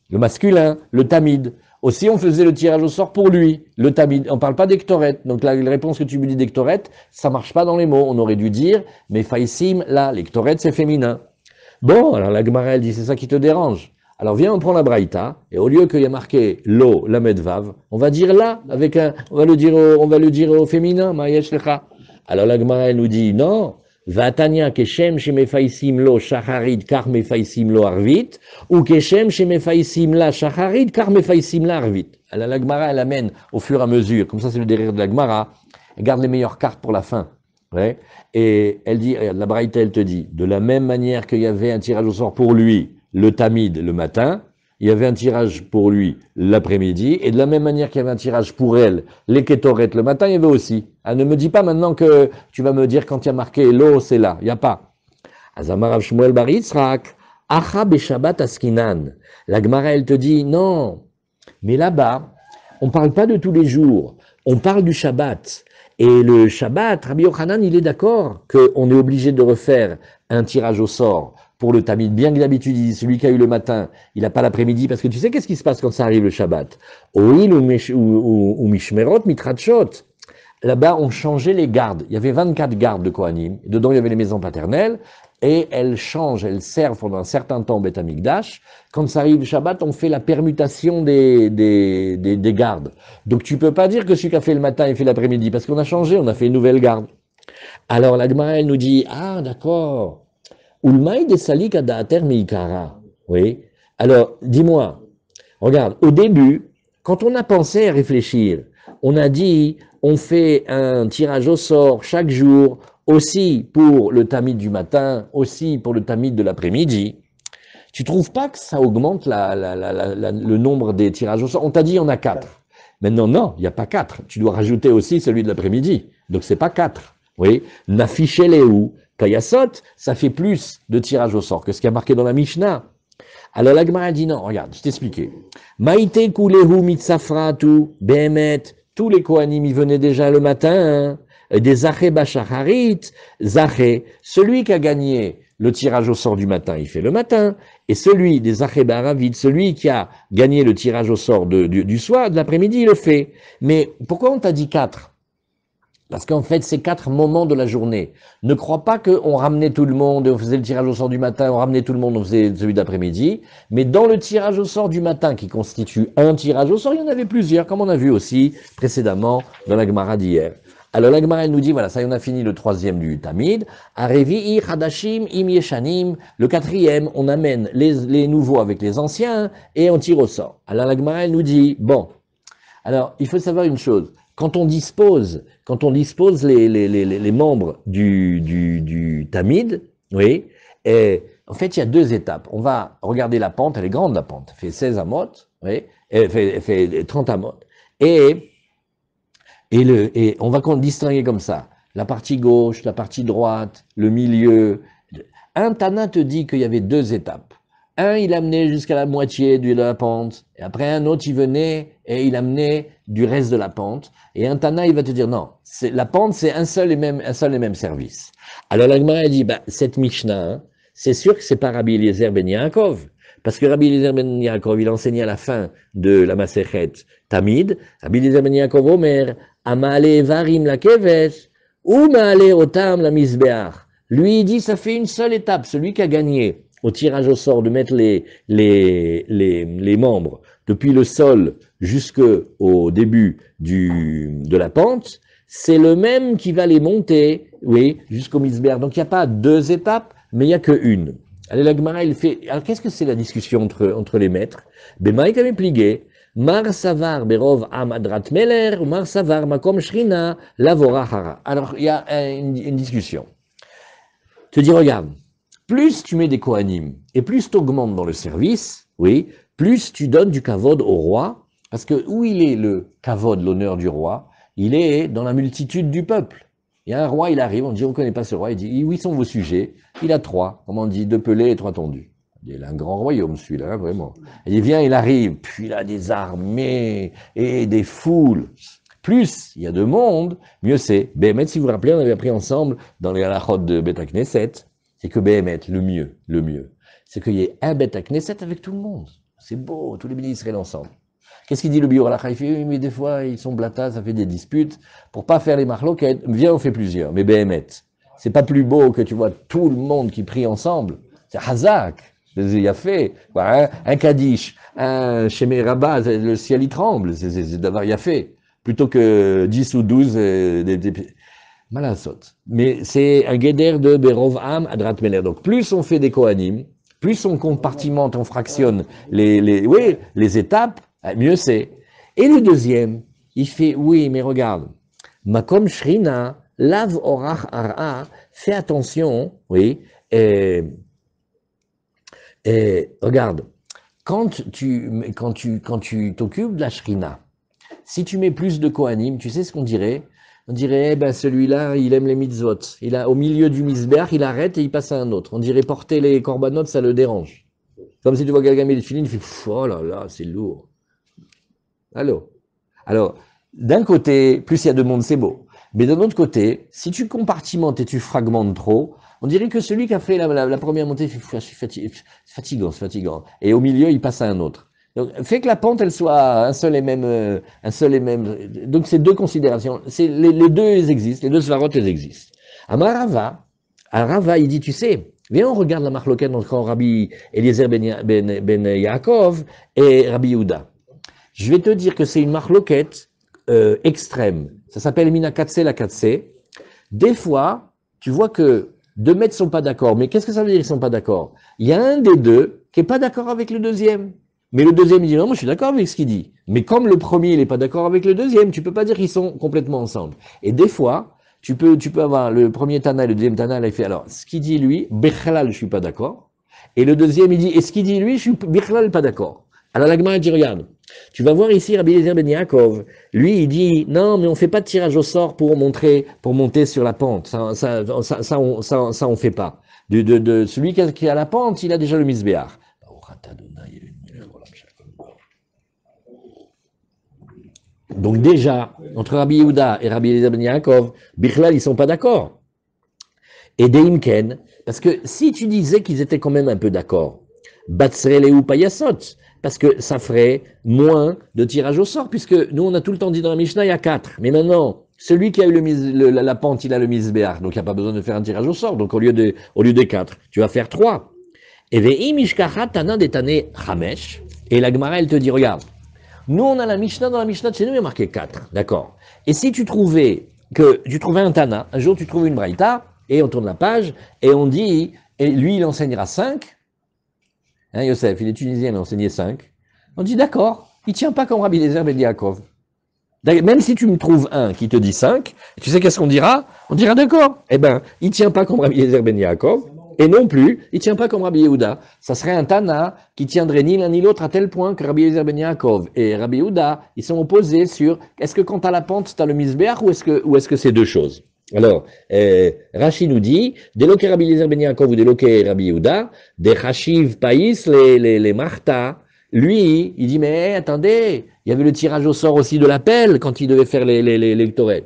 le masculin, le tamid, aussi on faisait le tirage au sort pour lui, le tamid. On ne parle pas d'Ektoret. Donc la réponse que tu me dis d'Ektoret, ça ne marche pas dans les mots. On aurait dû dire, mais faïsim, là, l'Ektoret, c'est féminin. Bon, alors la Gemara, elle dit, c'est ça qui te dérange. Alors viens, on prend la braïta, et au lieu qu'il y a marqué lo, la medvav, on va dire là, on va le dire au féminin, ma'yesh lecha. Alors la Gemara, elle nous dit, non, Vatania keshem shemefaisim lo shacharid kar mefaisim lo arvit, ou keshem shemefaisim la shacharid kar mefaisim la arvit. Alors la Gemara, elle amène au fur et à mesure, comme ça c'est le derrière de la Gemara, elle garde les meilleures cartes pour la fin. Ouais. Et elle dit, la Braïta, elle te dit, de la même manière qu'il y avait un tirage au sort pour lui, le tamid, le matin, il y avait un tirage pour lui l'après-midi, et de la même manière qu'il y avait un tirage pour elle, les kétoret, le matin, il y avait aussi. Elle ne me dit pas maintenant que tu vas me dire quand il y a marqué l'eau, c'est là. Il n'y a pas. Azamarav Shmuel bar Yitzhak, Acha Beshabbat Askinan. La Gemara, elle te dit, non, mais là-bas, on ne parle pas de tous les jours, on parle du Shabbat. Et le Shabbat, Rabbi Yochanan, il est d'accord qu'on est obligé de refaire un tirage au sort pour le Tamid, bien que d'habitude, il dit, celui qui a eu le matin, il n'a pas l'après-midi, parce que tu sais qu'est-ce qui se passe quand ça arrive le Shabbat? Oil ou Mishmerot, Mitratshot. Là-bas, on changeait les gardes. Il y avait 24 gardes de Kohanim. Dedans, il y avait les maisons paternelles. Et elles changent, elles servent pendant un certain temps au Beth Amikdash. Quand ça arrive le Shabbat, on fait la permutation des gardes. Donc tu peux pas dire que celui qui a fait le matin, il fait l'après-midi, parce qu'on a changé, on a fait une nouvelle garde. Alors la Gemara, elle nous dit, ah d'accord, Ulmaï de Salik Adaater Meikara. Oui. Alors, dis-moi, regarde, au début, quand on a pensé à réfléchir, on a dit, on fait un tirage au sort chaque jour, aussi pour le tamid du matin, aussi pour le tamid de l'après-midi. Tu trouves pas que ça augmente le nombre des tirages au sort? On t'a dit, il y en a 4. Maintenant, non, il n'y a pas 4. Tu dois rajouter aussi celui de l'après-midi. Donc, c'est pas 4. Oui. Nafiché Léou. Kayasot, ça fait plus de tirages au sort que ce qui a marqué dans la Mishnah. Alors la Gemara dit non, regarde, je t'expliquais. Maïte kulehu mitzafratu behemet, tous les Kohanim y venaient déjà le matin, hein, des Zaché Bachacharit, Zaché, celui qui a gagné le tirage au sort du matin, il fait le matin, et celui des Zaché Baravit, celui qui a gagné le tirage au sort du soir, de l'après-midi, il le fait. Mais pourquoi on t'a dit 4? Parce qu'en fait, c'est 4 moments de la journée. Ne crois pas qu'on ramenait tout le monde, on faisait le tirage au sort du matin, on ramenait tout le monde, on faisait celui d'après-midi. Mais dans le tirage au sort du matin, qui constitue un tirage au sort, il y en avait plusieurs, comme on a vu aussi précédemment dans la Gemara d'hier. Alors la Gemara, elle nous dit, voilà, ça y est, on a fini le 3e du Tamid. Arevi'i Hadashim im Yeshanim. Le 4e, on amène les nouveaux avec les anciens et on tire au sort. Alors la Gemara, elle nous dit, bon, alors il faut savoir une chose. Quand on dispose les membres du Tamid, oui, et en fait, il y a 2 étapes. On va regarder la pente, elle est grande la pente, elle fait 16 amot, oui, elle fait 30 amot. Et on va distinguer comme ça, la partie gauche, la partie droite, le milieu. Un Tana te dit qu'il y avait 2 étapes. Un, il amenait jusqu'à la moitié de la pente, et après un autre, il venait et il amenait du reste de la pente. Et un Tana, il va te dire non, la pente, c'est un seul et même service. Alors la Gemara dit, cette Mishnah, hein, c'est sûr que c'est pas Rabbi Eliezer ben Yaakov, parce que Rabbi Eliezer ben Yaakov, il enseignait à la fin de la Masechet Tamid, Rabbi Eliezer ben Yaakov Omer, Amale varim la kevesh, ou maale otam la misbeach. Lui, il dit, ça fait une seule étape, celui qui a gagné au tirage au sort de mettre les membres depuis le sol jusqu'au début de la pente, c'est le même qui va les monter, oui, jusqu'au misbéach. Donc il n'y a pas deux étapes, mais il n'y a qu'une. Allez, la Gemara, il fait. Alors qu'est-ce que c'est la discussion entre les maîtres? Bemaï kame pligé, mar savar berov am adrat meler, ou mar savar makom shrina lavora hara. Alors il y a une discussion. Tu te dis, regarde, plus tu mets des kohanim et plus tu augmentes dans le service, oui, plus tu donnes du kavod au roi, parce que où il est le kavod, l'honneur du roi? Il est dans la multitude du peuple. Il y a un roi, il arrive, on dit, on ne connaît pas ce roi, il dit, où sont vos sujets? Il a trois, comment on dit, deux pelés et trois tondus. Il a un grand royaume, celui-là, vraiment. Il vient, il arrive, puis il a des armées et des foules. Plus il y a de monde, mieux c'est. Béhémet, si vous vous rappelez, on avait appris ensemble dans les halachot de Beth Knesset, c'est que Béhémet, le mieux, c'est qu'il y ait un Beth Knesset avec tout le monde. C'est beau, tous les ministres seraient ensemble. Qu'est-ce qu'il dit le biur halakha? Il fait, oui, mais des fois, ils sont blatas, ça fait des disputes. Pour pas faire les marloquettes, viens, on fait plusieurs. Mais Béhémet, c'est pas plus beau que tu vois tout le monde qui prie ensemble. C'est Hazak. Il y a fait. Un Kaddish, un Shemé Rabbah, le ciel y tremble. C'est d'avoir y a fait. Plutôt que 10 ou 12 malasot. Mais c'est un guéder de Berov Am Adrat Meler. Donc plus on fait des Kohanim, plus on compartimente, on fractionne les étapes, mieux c'est. Et le deuxième, il fait, oui, mais regarde, Makom Shrina, Lav Orach Ara, fais attention, oui, regarde, quand tu t'occupes de la Shrina, si tu mets plus de Kohanim, tu sais ce qu'on dirait? On dirait, celui-là, il aime les mitzvot. Il a, au milieu du misbéach, il arrête et il passe à un autre. On dirait porter les korbanot, ça le dérange. Comme si tu vois quelqu'un mettre les filines, il fait, oh là là, c'est lourd. Alors, d'un côté, plus il y a de monde, c'est beau. Mais d'un autre côté, si tu compartimentes et tu fragmentes trop, on dirait que celui qui a fait la première montée, c'est fatigant. Et au milieu, il passe à un autre. Donc, fait que la pente, elle soit un seul et même. Donc, c'est deux considérations. Les deux existent, les deux svarot, elles existent. Rava, il dit, tu sais, viens, on regarde la marloquette entre Rabbi Eliezer ben Yaakov et Rabbi Yehuda. Je vais te dire que c'est une marloquette extrême. Ça s'appelle Mina Katse la Katse. Des fois, tu vois que deux maîtres ne sont pas d'accord. Mais qu'est-ce que ça veut dire qu'ils ne sont pas d'accord? Il y a un des deux qui n'est pas d'accord avec le deuxième. Mais le deuxième, il dit non, moi je suis d'accord avec ce qu'il dit. Mais comme le premier, il n'est pas d'accord avec le deuxième, tu ne peux pas dire qu'ils sont complètement ensemble. Et des fois, tu peux avoir le premier Tana et le deuxième Tana, il fait alors, ce qu'il dit lui, Bechlal, je ne suis pas d'accord. Et le deuxième, il dit, et ce qu'il dit lui, je suis Bechlal pas d'accord. Alors la Gemara dit, regarde, tu vas voir ici Rabbi Eliezer ben Yaakov. Lui, il dit, non, mais on ne fait pas de tirage au sort pour monter sur la pente. Ça, on fait pas. Celui qui a la pente, il a déjà le misbéach. Donc déjà, entre Rabbi Yehuda et Rabbi Eliezer ben Yaakov, Bichlal, ils sont pas d'accord. Et Deimken, parce que si tu disais qu'ils étaient quand même un peu d'accord, Batsrele ou Payasot, parce que ça ferait moins de tirage au sort, puisque nous on a tout le temps dit dans la Mishnah, il y a 4. Mais maintenant, celui qui a eu la pente, il a le misbéach, donc il n'y a pas besoin de faire un tirage au sort. Donc au lieu des 4, tu vas faire 3. Et Ve'im Ishkachat Tana Detane Chamesh, et la Gemara, elle te dit, regarde, nous, on a la Mishnah, dans la Mishnah de chez nous, il y a marqué 4, d'accord. Et si tu trouvais un Tana, un jour tu trouves une Braïta, et on tourne la page, et on dit, et lui, il enseignera 5, hein, Yosef, il est tunisien, il a enseigné 5, on dit, d'accord, il ne tient pas comme Rabbi Eliezer ben Yaakov. Même si tu me trouves un qui te dit 5, tu sais qu'est-ce qu'on dira? On dira, d'accord, eh ben, il ne tient pas comme Rabbi Eliezer ben Yaakov, et non plus, il ne tient pas comme Rabbi Yehuda. Ça serait un Tana qui tiendrait ni l'un ni l'autre à tel point que Rabbi Eliezer ben Yaakov et Rabbi Yehuda, ils sont opposés sur est-ce que quand tu as la pente, tu as le misbéach ou est-ce que c'est deux choses? Alors, Rashi nous dit, déloqué Rabbi Eliezer ben Yaakov ou déloqué Rabbi Yehuda, des Chashiv Païs, les Martha, lui, il dit, mais attendez, il y avait le tirage au sort aussi de l'appel quand il devait faire les lectorets.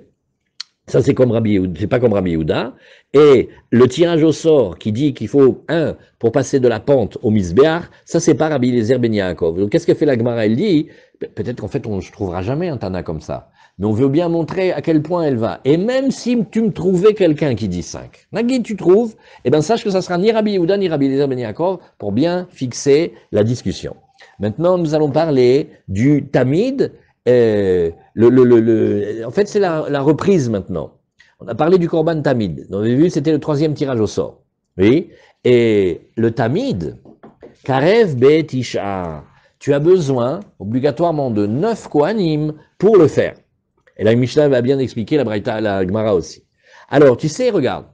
Ça, c'est comme Rabbi Yehuda, c'est pas comme Rabbi Yehuda. Et le tirage au sort qui dit qu'il faut un pour passer de la pente au misbéach, ça, c'est pas Rabbi Eliezer ben Yaakov. Donc, qu'est-ce que fait la Gemara? Elle dit, peut-être qu'en fait, on ne trouvera jamais un Tana comme ça. Mais on veut bien montrer à quel point elle va. Et même si tu me trouvais quelqu'un qui dit 5, Nagui, tu trouves, eh ben, sache que ça sera ni Rabbi Yehuda, ni Rabbi Eliezer ben Yaakov pour bien fixer la discussion. Maintenant, nous allons parler du tamid. En fait, c'est la reprise maintenant. On a parlé du korban tamid. On avait vu, c'était le 3e tirage au sort. Oui. Et le tamid, karev bet isha. Tu as besoin obligatoirement de 9 kohanim pour le faire. Et la Mishnah va bien expliquer, la Braïta, la Gemara aussi. Alors, tu sais, regarde.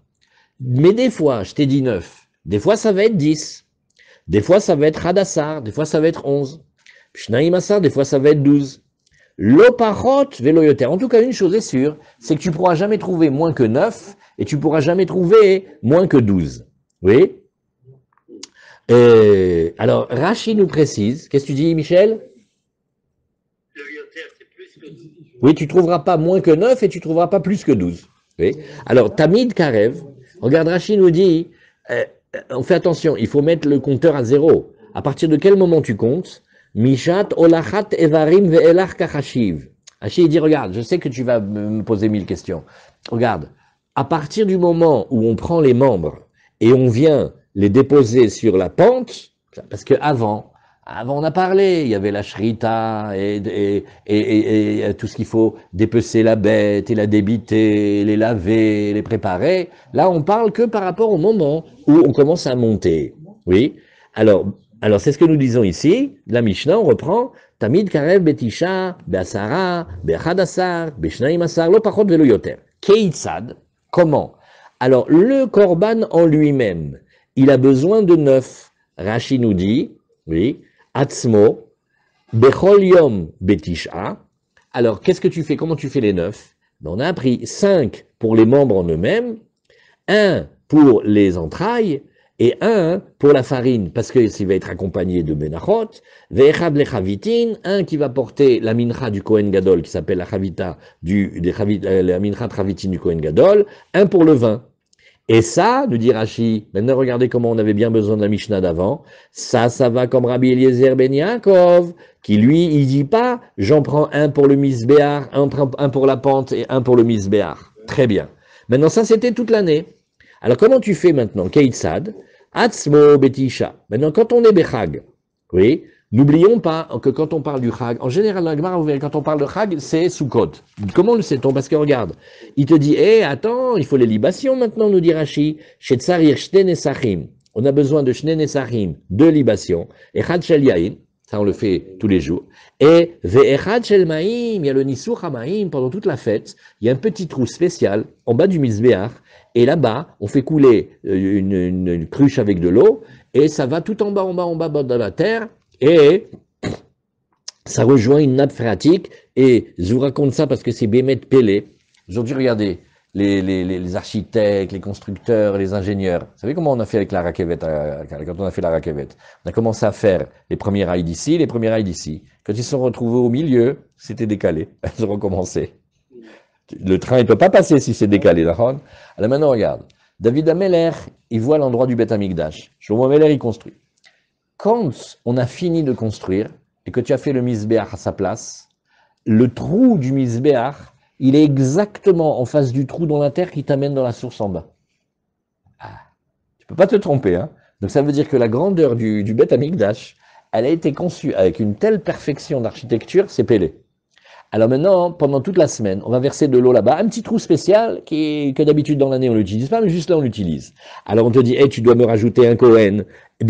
Mais des fois, je t'ai dit 9. Des fois, ça va être 10. Des fois, ça va être Hadassar. Des fois, ça va être 11. Shnaim Asar, des fois, ça va être 12. L'opachot veloyoter. En tout cas, une chose est sûre, c'est que tu ne pourras jamais trouver moins que 9 et tu ne pourras jamais trouver moins que 12. Oui? Alors, Rashi nous précise. Qu'est-ce que tu dis, Michel? Oui, tu ne trouveras pas moins que 9 et tu ne trouveras pas plus que 12. Oui. Alors, Tamid Karev, regarde, Rashi nous dit, on fait attention, il faut mettre le compteur à 0. À partir de quel moment tu comptes? Mishat olachat evarim ve'elach kachashiv. Rashi dit, regarde, je sais que tu vas me poser 1000 questions. Regarde, à partir du moment où on prend les membres et on vient les déposer sur la pente, parce qu'avant, on a parlé, il y avait la shrita et tout ce qu'il faut dépecer la bête et la débiter, les laver, les préparer. Là, on parle que par rapport au moment où on commence à monter. Oui. Alors c'est ce que nous disons ici. La Mishnah, on reprend. Tamid karev betisha, be'asara, be'chadassar, be'shnaim asar, lo pachot velo yoter. Keitzad, comment? Alors, le korban en lui-même, il a besoin de 9. Rashi nous dit, oui, Atzmo, Bechol Yom Betisha. Alors, qu'est-ce que tu fais? Comment tu fais les 9? On a appris 5 pour les membres en eux-mêmes, 1 pour les entrailles et 1 pour la farine, parce que s'il va être accompagné de Benachot, Ve'echad lechavitin, 1 qui va porter la mincha du Kohen Gadol, qui s'appelle la chavita, la mincha de chavitin du Kohen Gadol, 1 pour le vin. Et ça, nous dit Rashi, maintenant regardez comment on avait bien besoin de la Mishnah d'avant, ça va comme Rabbi Eliezer ben Yaakov, qui lui, il dit pas, j'en prends 1 pour le misbéar, 1 pour la pente et 1 pour le misbéar. Très bien. Maintenant ça, c'était toute l'année. Alors comment tu fais maintenant? Keitzad, Atzmo Betisha. Maintenant quand on est Bechag, oui, n'oublions pas que quand on parle du Chag, en général, la Gemara, vous verrez, quand on parle de Chag, c'est Sukkot. Comment le sait-on? Parce que regarde, il te dit, attends, il faut les libations maintenant, nous dit Rashi. Chez Tsarir Shne Nesachim, on a besoin de Shne Nesachim, 2 libations, et Chad Shel Yain, ça on le fait tous les jours, et Ve'echad Shel Maim, il y a le Nisuch HaMaim, pendant toute la fête, il y a un petit trou spécial, en bas du Mizbeach, et là-bas, on fait couler une cruche avec de l'eau, et ça va tout en bas dans la terre, et ça rejoint une nappe phréatique, et je vous raconte ça parce que c'est Bémet Pelé. Aujourd'hui, regardez, les architectes, les constructeurs, les ingénieurs. Vous savez comment on a fait avec la raquette, quand on a fait la raquette? On a commencé à faire les premiers rails d'ici, les premiers rails d'ici. Quand ils se sont retrouvés au milieu, c'était décalé. Ils ont recommencé. Le train ne peut pas passer si c'est décalé. Alors maintenant, regarde. David Ameller, il voit l'endroit du Beth Amikdash. Shlomo Ameller, il construit. Quand on a fini de construire et que tu as fait le misbéach à sa place, le trou du misbéach, il est exactement en face du trou dans la terre qui t'amène dans la source en bas. Tu ne peux pas te tromper. Hein. Donc ça veut dire que la grandeur du Beth Amikdash, elle a été conçue avec une telle perfection d'architecture, c'est Pélé. Alors maintenant, pendant toute la semaine, on va verser de l'eau là-bas, un petit trou spécial que d'habitude dans l'année on l'utilise pas, mais juste là on l'utilise. Alors on te dit, tu dois me rajouter un Kohen,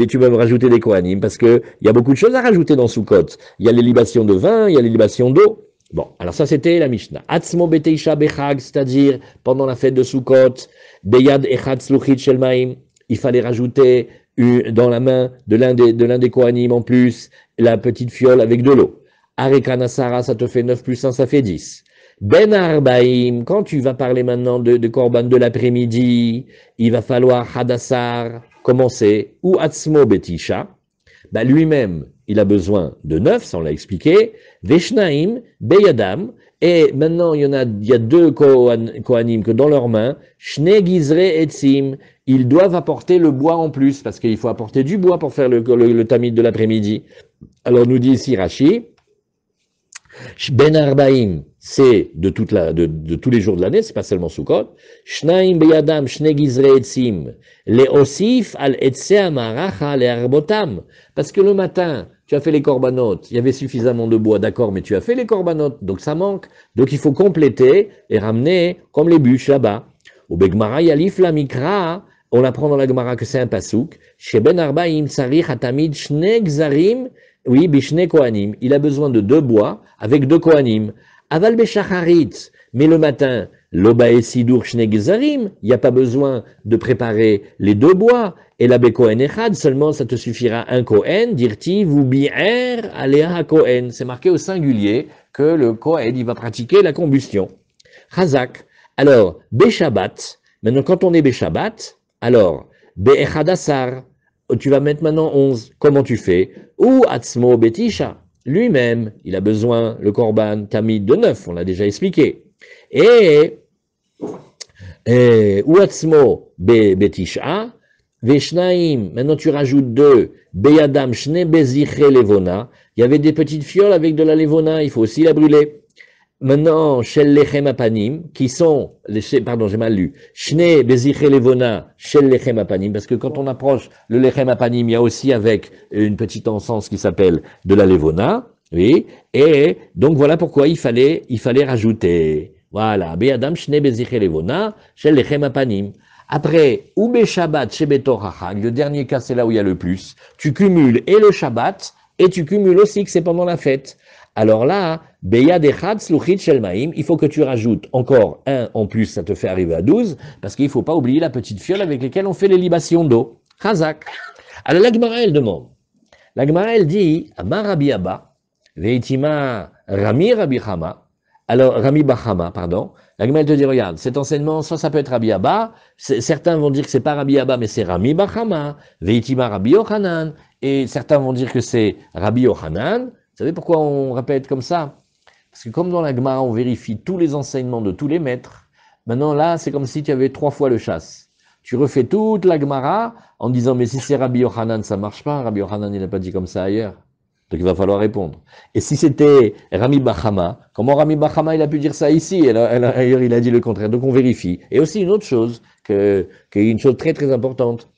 tu vas me rajouter des Kohanim, parce que il y a beaucoup de choses à rajouter dans Sukkot. Il y a les libations de vin, il y a les libations d'eau. Bon, alors ça c'était la Mishnah. Atzmo beteisha bechag, c'est-à-dire pendant la fête de Sukkot, beyad echad sluchit shel maim, il fallait rajouter dans la main de l'un des Kohanim en plus la petite fiole avec de l'eau. Arekana Sarah, ça te fait 9 plus 1, ça fait 10. Ben Arbaim, quand tu vas parler maintenant de Korban de l'après-midi, il va falloir Hadassar commencer, ou Atzmo Betisha. Bah, lui-même, il a besoin de 9, ça on l'a expliqué. Veshnaim, Beyadam, et maintenant il y a 2 Kohanim que dans leurs mains, Shne Gizre Etzim, ils doivent apporter le bois en plus, parce qu'il faut apporter du bois pour faire le tamid de l'après-midi. Alors nous dit ici Rashi, Ben Arbaim, c'est de tous les jours de l'année, c'est pas seulement Sukkot. Shnaim beyadam shne gizre etzim, le osif al etze amaracha le arbotam. Parce que le matin, tu as fait les corbanotes, il y avait suffisamment de bois, d'accord, mais tu as fait les corbanotes, donc ça manque. Donc il faut compléter et ramener comme les bûches là-bas. Au Begmara Yalif la Mikra, on apprend dans la Gemara que c'est un pasouk. Sheben Arbaim Sarich Hatamid Shne Gzarim, oui, Bishne Kohanim. Il a besoin de 2 bois avec 2 Kohanim. Aval Beshacharit, mais le matin, Lobae Sidur Shne Gzarim, il n'y a pas besoin de préparer les 2 bois. Et la Bekohen Echad, seulement ça te suffira un Kohen, dirti, vous bi'er alea Kohen. C'est marqué au singulier que le Kohen, il va pratiquer la combustion. Chazak. Alors, Beshabbat, maintenant quand on est Beshabbat, alors, Be'echadasar, tu vas mettre maintenant 11, comment tu fais? Ou Atzmo Betisha, lui-même, il a besoin, le Korban Tamid de 9, on l'a déjà expliqué. Et ou Atzmo Betisha, Veshnaim, maintenant tu rajoutes 2, Beyadam Shne Beziche Levona, il y avait des petites fioles avec de la Levona, il faut aussi la brûler. Maintenant, Shel Lechem Apanim, qui sont, pardon, j'ai mal lu, Shne Beziche Levona, Shel Lechem Apanim, parce que quand on approche le Lechem Apanim, il y a aussi avec une petite encens qui s'appelle de la Levona, oui, et donc voilà pourquoi il fallait rajouter. Voilà, Be'adam Shne Beziche Levona, Shel Lechem Apanim. Après, Ube Shabbat Shebetor Hachag, le dernier cas, c'est là où il y a le plus, tu cumules et le Shabbat, et tu cumules aussi que c'est pendant la fête. Alors là, Beyad Echad Sluchit Shel Maim, il faut que tu rajoutes encore un en plus, ça te fait arriver à 12, parce qu'il ne faut pas oublier la petite fiole avec laquelle on fait les libations d'eau. Chazak. Alors la Gemara, elle demande. La Gemara, elle dit, Amar Rabbi Abba, Veitima Rami Rabbi Chama, alors Rami Bachama, pardon. La Gemara, elle te dit, regarde, cet enseignement, soit ça peut être Rabbi Abba, certains vont dire que c'est pas Rabbi Abba, mais c'est Rami Bachama, Veitima Rabbi Yochanan, et certains vont dire que c'est Rabbi Yochanan. Vous savez pourquoi on répète comme ça? Parce que comme dans la Gemara, on vérifie tous les enseignements de tous les maîtres, maintenant là, c'est comme si tu avais 3 fois le chasse. Tu refais toute la Gemara en disant, mais si c'est Rabbi Yochanan, ça marche pas. Rabbi Yochanan, il n'a pas dit comme ça ailleurs. Donc il va falloir répondre. Et si c'était Rami Bachama, comment Rami Bachama, il a pu dire ça ici? Ailleurs, il a dit le contraire. Donc on vérifie. Et aussi une autre chose, qui est une chose très très importante.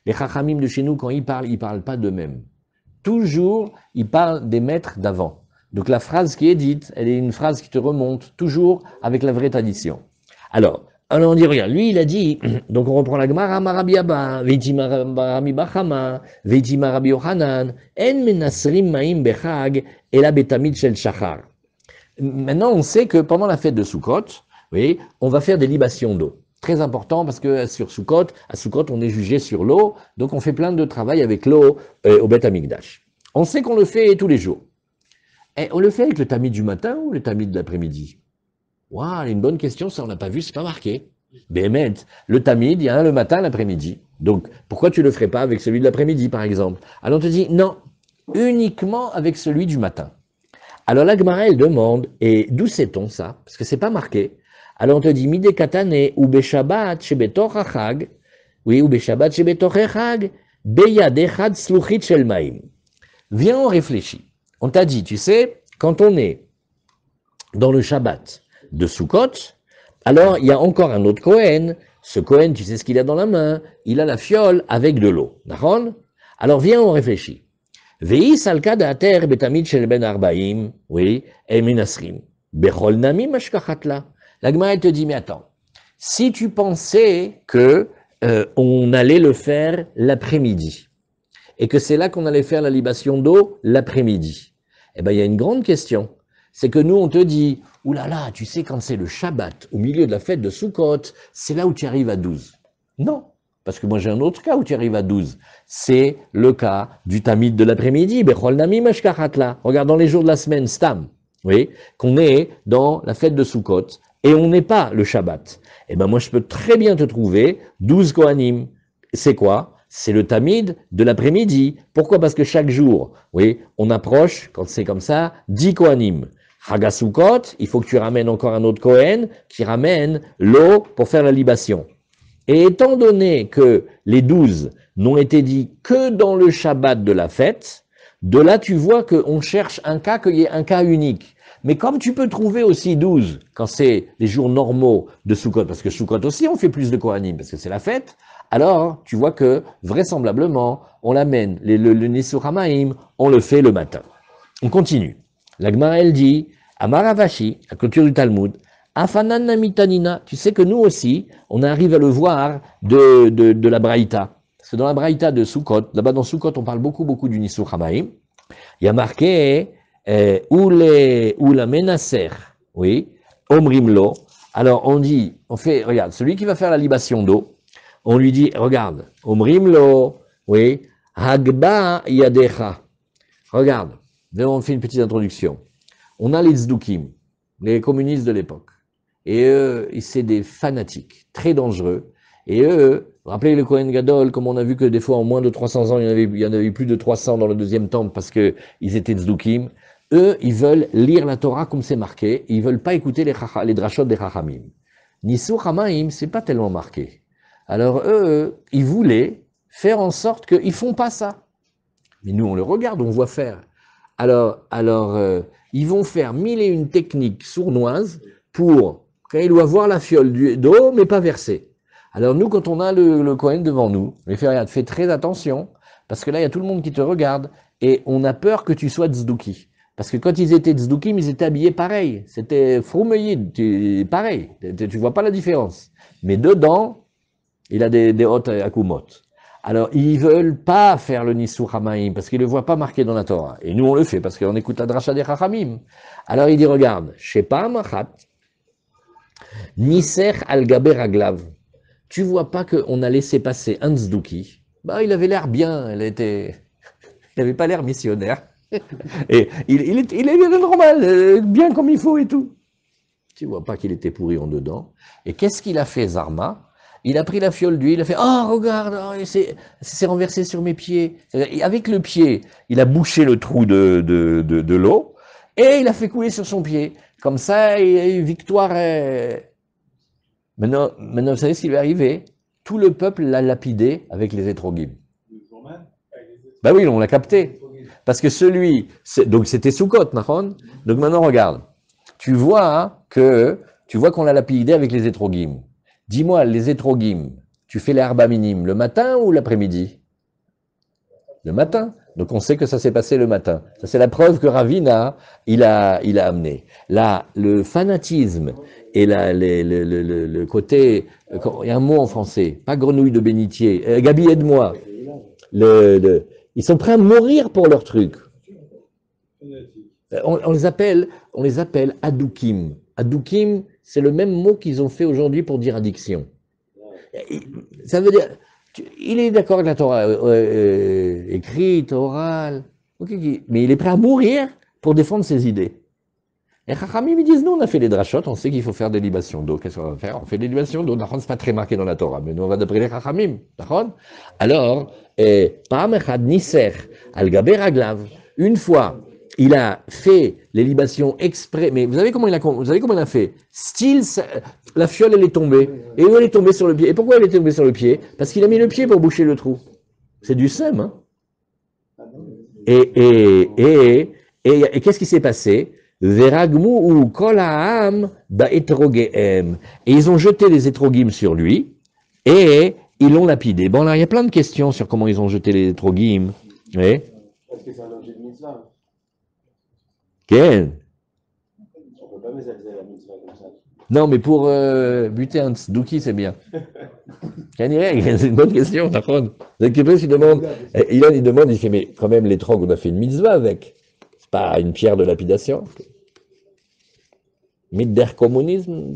Les Chachamim de chez nous, quand ils parlent pas d'eux-mêmes. Toujours, ils parlent des maîtres d'avant. Donc la phrase qui est dite, elle est une phrase qui te remonte toujours avec la vraie tradition. Alors on dit, regarde, lui il a dit, donc on reprend la Gemara, Marabi Abba, Veitima Rami Bachama, Veitima Rabbi Yochanan, En Menasrim Maim Bechag, et la Betamid Shel Shachar. Maintenant on sait que pendant la fête de Sukkot, oui, on va faire des libations d'eau. Très important parce que à Sukkot, on est jugé sur l'eau, donc on fait plein de travail avec l'eau au Beth Amikdash. On sait qu'on le fait tous les jours. Et on le fait avec le tamis du matin ou le tamis de l'après-midi? Waouh, une bonne question, ça on n'a pas vu, c'est pas marqué. Béhémet, le tamid, il y a un le matin, l'après-midi. Donc, pourquoi tu le ferais pas avec celui de l'après-midi, par exemple? Alors on te dit, non, uniquement avec celui du matin. Alors la Gemara, elle demande, et d'où sait-on ça? Parce que c'est pas marqué. Alors on te dit, Mide katane, ou beshabbat, shebetoch hachag, oui, ou beshabbat, shebetoch hachag, beyad echad sluchit shel maim. Viens, on réfléchit. On t'a dit, tu sais, quand on est dans le Shabbat de Sukkot, alors il y a encore un autre Kohen. Ce Kohen, tu sais ce qu'il a dans la main? Il a la fiole avec de l'eau. D'accord? Alors viens, on réfléchit. Vei salka da'ater betamid shel ben arbaim, oui, et minasrim. Bechol nami mashkachatla. La Gemara te dit, mais attends, si tu pensais que on allait le faire l'après-midi, et que c'est là qu'on allait faire la libation d'eau l'après-midi, eh bien, il y a une grande question. C'est que nous, on te dit, oulala, tu sais, quand c'est le Shabbat, au milieu de la fête de Sukkot, c'est là où tu arrives à 12. Non, parce que moi j'ai un autre cas où tu arrives à 12. C'est le cas du tamid de l'après-midi, Bechol Nami Mashkachatla. Regarde dans les jours de la semaine, Stam, oui, qu'on est dans la fête de Sukkot, et on n'est pas le Shabbat. Eh bien, moi, je peux très bien te trouver 12 Kohanim. C'est quoi? C'est le tamid de l'après-midi. Pourquoi? Parce que chaque jour, oui, on approche, quand c'est comme ça, 10 Kohanim. Chagasukot, il faut que tu ramènes encore un autre Kohen qui ramène l'eau pour faire la libation. Et étant donné que les 12 n'ont été dits que dans le Shabbat de la fête, de là tu vois qu'on cherche un cas, qu'il y ait un cas unique. Mais comme tu peux trouver aussi 12 quand c'est les jours normaux de Sukkot, parce que Sukkot aussi on fait plus de Kohanim, parce que c'est la fête, alors tu vois que vraisemblablement, on l'amène, le Nisur Hamaim, on le fait le matin. On continue. La Gemara, elle dit, Amaravashi, la clôture du Talmud, Afanan Namitanina, tu sais que nous aussi, on arrive à le voir de la Braïta. Parce que dans la Braïta de Sukkot, là-bas dans Sukkot, on parle beaucoup du Nisur Hamaim. Il y a marqué, ou la Menaser, oui, Omrimlo. Alors on dit, on fait, regarde, celui qui va faire la libation d'eau, on lui dit, regarde, Omrimlo, oui, Hagba Yadecha. Regarde, on fait une petite introduction. On a les Tzdukim, les communistes de l'époque. Et eux, c'est des fanatiques, très dangereux. Et eux, vous rappelez le Kohen Gadol, comme on a vu que des fois en moins de 300 ans, il y en avait plus de 300 dans le deuxième temple parce qu'ils étaient Tzdukim. Eux, ils veulent lire la Torah comme c'est marqué. Ils veulent pas écouter les drashot des Chachamim. Nisur Hamaim, c'est pas tellement marqué. Alors eux, ils voulaient faire en sorte qu'ils font pas ça. Mais nous, on le regarde, on voit faire. Alors, ils vont faire 1001 techniques sournoises pour, quand ils doivent voir la fiole d'eau, mais pas verser. Alors nous, quand on a le Kohen devant nous, fais très attention, parce que là, il y a tout le monde qui te regarde, et on a peur que tu sois tzduki. Parce que quand ils étaient tzdukim, ils étaient habillés pareil. C'était froumeyid, pareil. Tu vois pas la différence. Mais dedans, il a des hot akumot. Alors, ils veulent pas faire le Nisur Hamaim, parce qu'ils le voient pas marqué dans la Torah. Et nous, on le fait, parce qu'on écoute la dracha des Chachamim. Alors, il dit, regarde, Shepa Machat, Niser al-Gaber Aglav. Tu vois pas qu'on a laissé passer un tzduki. Bah, il avait l'air bien, il avait pas l'air missionnaire. Et il est normal, bien comme il faut et tout. Tu vois pas qu'il était pourri en dedans. Et qu'est-ce qu'il a fait, Zarma? Il a pris la fiole d'huile, il a fait « Oh, regarde, oh, c'est renversé sur mes pieds. » Et avec le pied, il a bouché le trou de l'eau et il a fait couler sur son pied. Comme ça, il a eu victoire. Maintenant, vous savez ce qui lui est arrivé? Tout le peuple l'a lapidé avec les étrogim. Ben oui, on l'a capté. Parce que donc c'était Sukkot, Nahon. Donc maintenant, regarde. Tu vois qu'on l'a lapidé avec les étrogim. Dis-moi, les étrogim, tu fais les arba minim le matin ou l'après-midi? Le matin. Donc on sait que ça s'est passé le matin. Ça c'est la preuve que Ravina, il a amené. Là, le fanatisme et le côté, il y a un mot en français, pas grenouille de bénitier. Gabi, aide-moi. Ils sont prêts à mourir pour leur truc. On les appelle adoukim. Adoukim, c'est le même mot qu'ils ont fait aujourd'hui pour dire addiction. Ça veut dire, il est d'accord avec la Torah écrite, orale, mais il est prêt à mourir pour défendre ses idées. Et Chachamim, ils disent, nous, on a fait les drashot, on sait qu'il faut faire des libations d'eau. Qu'est-ce qu'on va faire? On fait des libations d'eau. C'est pas très marqué dans la Torah, mais nous, on va d'après les Chachamim. Alors, Pa'am echad niser al gaber aglav, une fois, il a fait les libations exprès, mais vous savez comment il a fait? Style, la fiole, elle est tombée. Et où elle est tombée sur le pied? Et pourquoi elle est tombée sur le pied? Parce qu'il a mis le pied pour boucher le trou. C'est du seum, hein? Et qu'est-ce qui s'est passé? Veragmu ou kol ha'am ba'etrogehem. Et ils ont jeté les étrogim sur lui, et ils l'ont lapidé. Bon, là, il y a plein de questions sur comment ils ont jeté les étrogim. Oui? Parce que c'est un objet de mitzvah. Quel? On ne peut pas mésager la mitzvah comme ça. Non, mais pour buter un tzduki, c'est bien. C'est une bonne question, par contre. Il demande, il fait, mais quand même, l'étrog, on a fait une mitzvah avec. C'est pas une pierre de lapidation. Mider communisme.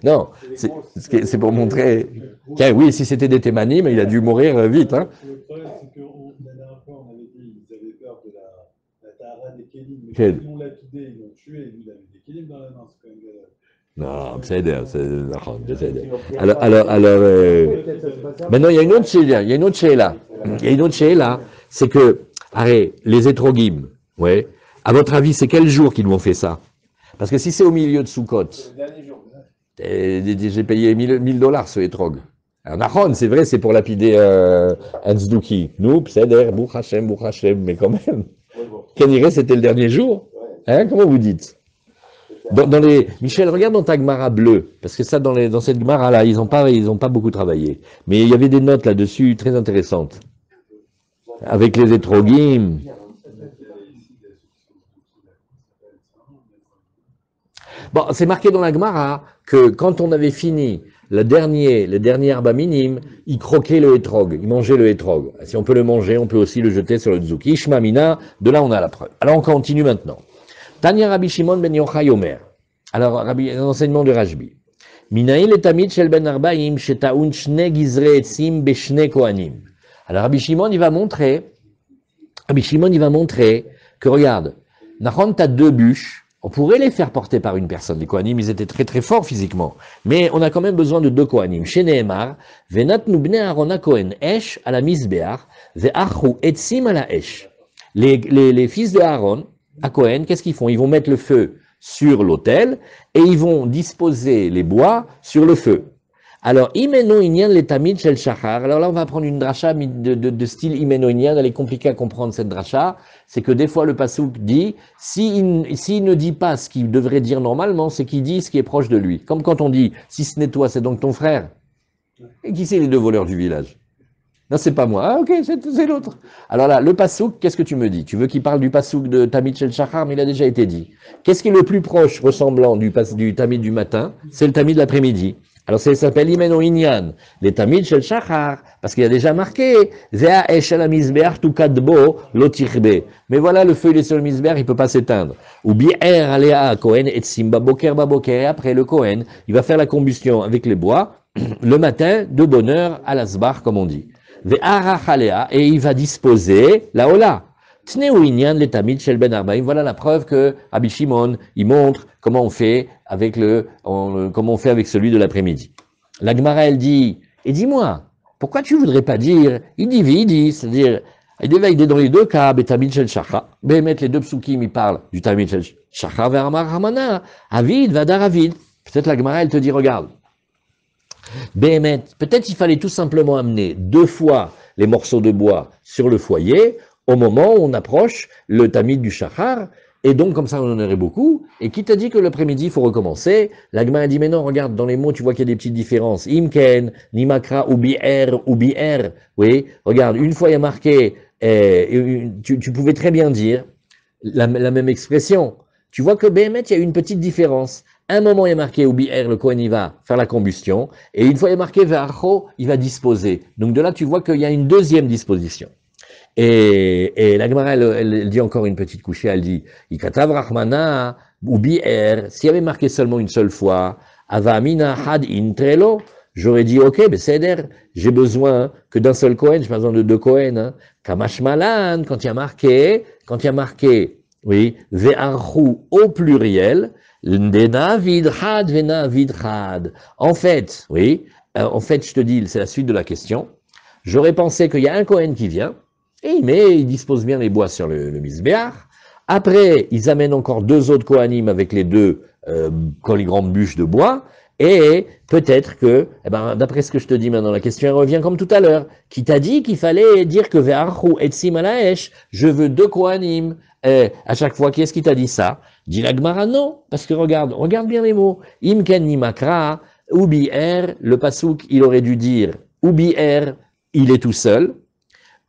Non, c'est pour montrer. Tiens, oui, si c'était des témanim, il a dû mourir vite. Hein. Le problème, c'est que la dernière fois, on avait dit qu'ils avaient peur de la tahara des kélim. Mais Quel? quand ils l'ont lapidé, ils l'ont tué, et lui, il avait des kélim dans la main, c'est quand même galère. Non, c'est alors, maintenant, il y a une autre chéla, c'est que, les étrogim, ouais, à votre avis, c'est quel jour qu'ils lui ont fait ça? Parce que si c'est au milieu de Sukkot, Le dernier jour. j'ai payé $1000 ce étrog. Alors, Nahon, c'est vrai, c'est pour lapider un tzduki. Nous, Pseder, Bouch Hashem, mais quand même. Ouais, bon. Keniré, c'était le dernier jour. Ouais. Hein, comment vous dites? Michel, regarde dans ta Gemara bleue, parce que ça, dans cette Gemara-là, ils ont pas beaucoup travaillé. Mais il y avait des notes là-dessus très intéressantes. Avec les étrogim. Bon, c'est marqué dans la Gemara que quand on avait fini le dernier arba minime, il croquait le hétrog, il mangeait le hétrog. Si on peut le manger, on peut aussi le jeter sur le tzouki. Shmamina, de là on a la preuve. Alors on continue maintenant. Tanya Rabbi Shimon ben Yochai Omer. Alors, l'enseignement de Rajbi. Minaïl et Tamid shel ben Arbaim shetaun shne gizre etzim beshne kohanim. Alors Rabbi Shimon, il va montrer que regarde, Nachon, t'as deux bûches. On pourrait les faire porter par une personne. Les Kohanim, ils étaient très très forts physiquement. Mais on a quand même besoin de deux Kohanim. Chez Nehemar, Venatnu bnei Aaron Kohen esh à la misbeach, ve'achu etzim à la esh. Les fils de Aaron, à Kohen, qu'est-ce qu'ils font? Ils vont mettre le feu sur l'autel et ils vont disposer les bois sur le feu. Alors, imeno inyan le tamid shel shachar. Alors là, on va prendre une dracha de style imeno inyan. Elle est compliquée à comprendre, cette dracha. C'est que des fois, le pasouk dit, s'il ne dit pas ce qu'il devrait dire normalement, c'est qu'il dit ce qui est proche de lui. Comme quand on dit, si ce n'est toi, c'est donc ton frère. Et qui c'est les deux voleurs du village? Non, c'est pas moi. Ah, ok, c'est l'autre. Alors là, le pasouk, qu'est-ce que tu me dis? Tu veux qu'il parle du pasouk de tamid shel shachar, mais il a déjà été dit. Qu'est-ce qui est le plus proche, ressemblant du tamid du matin? C'est le tamid de l'après-midi. Alors ça s'appelle Imeno Inyan, les Tamid shel Shachar, parce qu'il y a déjà marqué Zea esh al mizbeach tu kadbo lo tichbe. Mais voilà, le feu il est sur le mizbeach, il peut pas s'éteindre. Ou bi'er alea Kohen et simba boker baboker. Après le Kohen, il va faire la combustion avec les bois le matin de bonne heure à l'asbar comme on dit. Ve'arach alea, et il va disposer la hola. Tneu Inyan le Tamid shel ben Arbaim. Voilà la preuve que Rabbi Shimon il montre comment on fait avec celui de l'après-midi. La Gemara, elle dit, et dis-moi, pourquoi tu voudrais pas dire, il dit, c'est-à-dire, il est dans les deux cas, Tamid shel Shachar, mettre les deux psukim, il parle du Tamid shel Shachar vers Amar Ramana, Avid, Vadar Avid. Peut-être la Gemara, elle te dit, regarde, peut-être il fallait tout simplement amener deux fois les morceaux de bois sur le foyer, au moment où on approche le tamid du shachar, et donc comme ça on en aurait beaucoup, et qui t'a dit que l'après-midi il faut recommencer? La Gemara a dit, mais non, regarde, dans les mots tu vois qu'il y a des petites différences. Imken, nimakra, ou bi'er, oui, regarde, une fois il y a marqué, tu pouvais très bien dire la même expression. Tu vois que Béhémet, il y a une petite différence. Un moment il y a marqué ou bi'er, le Kohen il va faire la combustion, et une fois il y a marqué ve'archo, il va disposer. Donc de là tu vois qu'il y a une deuxième disposition. Et la Gemara, elle dit encore une petite couchée, elle dit, Ikatav Rahmana, ou bi'er, s'il y avait marqué seulement une seule fois, Avamina had intrelo, j'aurais dit, ok, beseder, j'ai besoin que d'un seul Kohen, j'ai pas besoin de deux Kohen, hein. Kamash Malan, quand il y a marqué, oui, ve'archu au pluriel, Ndena vidhad, vena vidhad. En fait, je te dis, c'est la suite de la question. J'aurais pensé qu'il y a un Kohen qui vient, et il dispose bien les bois sur le misbéach. Après, ils amènent encore deux autres Kohanim avec les deux les grandes bûches de bois. Et peut-être que, d'après ce que je te dis maintenant, la question elle revient comme tout à l'heure. Qui t'a dit qu'il fallait dire que ve'archu etzim alaesh, je veux deux Kohanim. À chaque fois, qui est-ce qui t'a dit ça? Dit la Gemara, non. Parce que regarde bien les mots. Imken nimakra, ubi'er, le pasouk, il aurait dû dire, ubi'er, il est tout seul.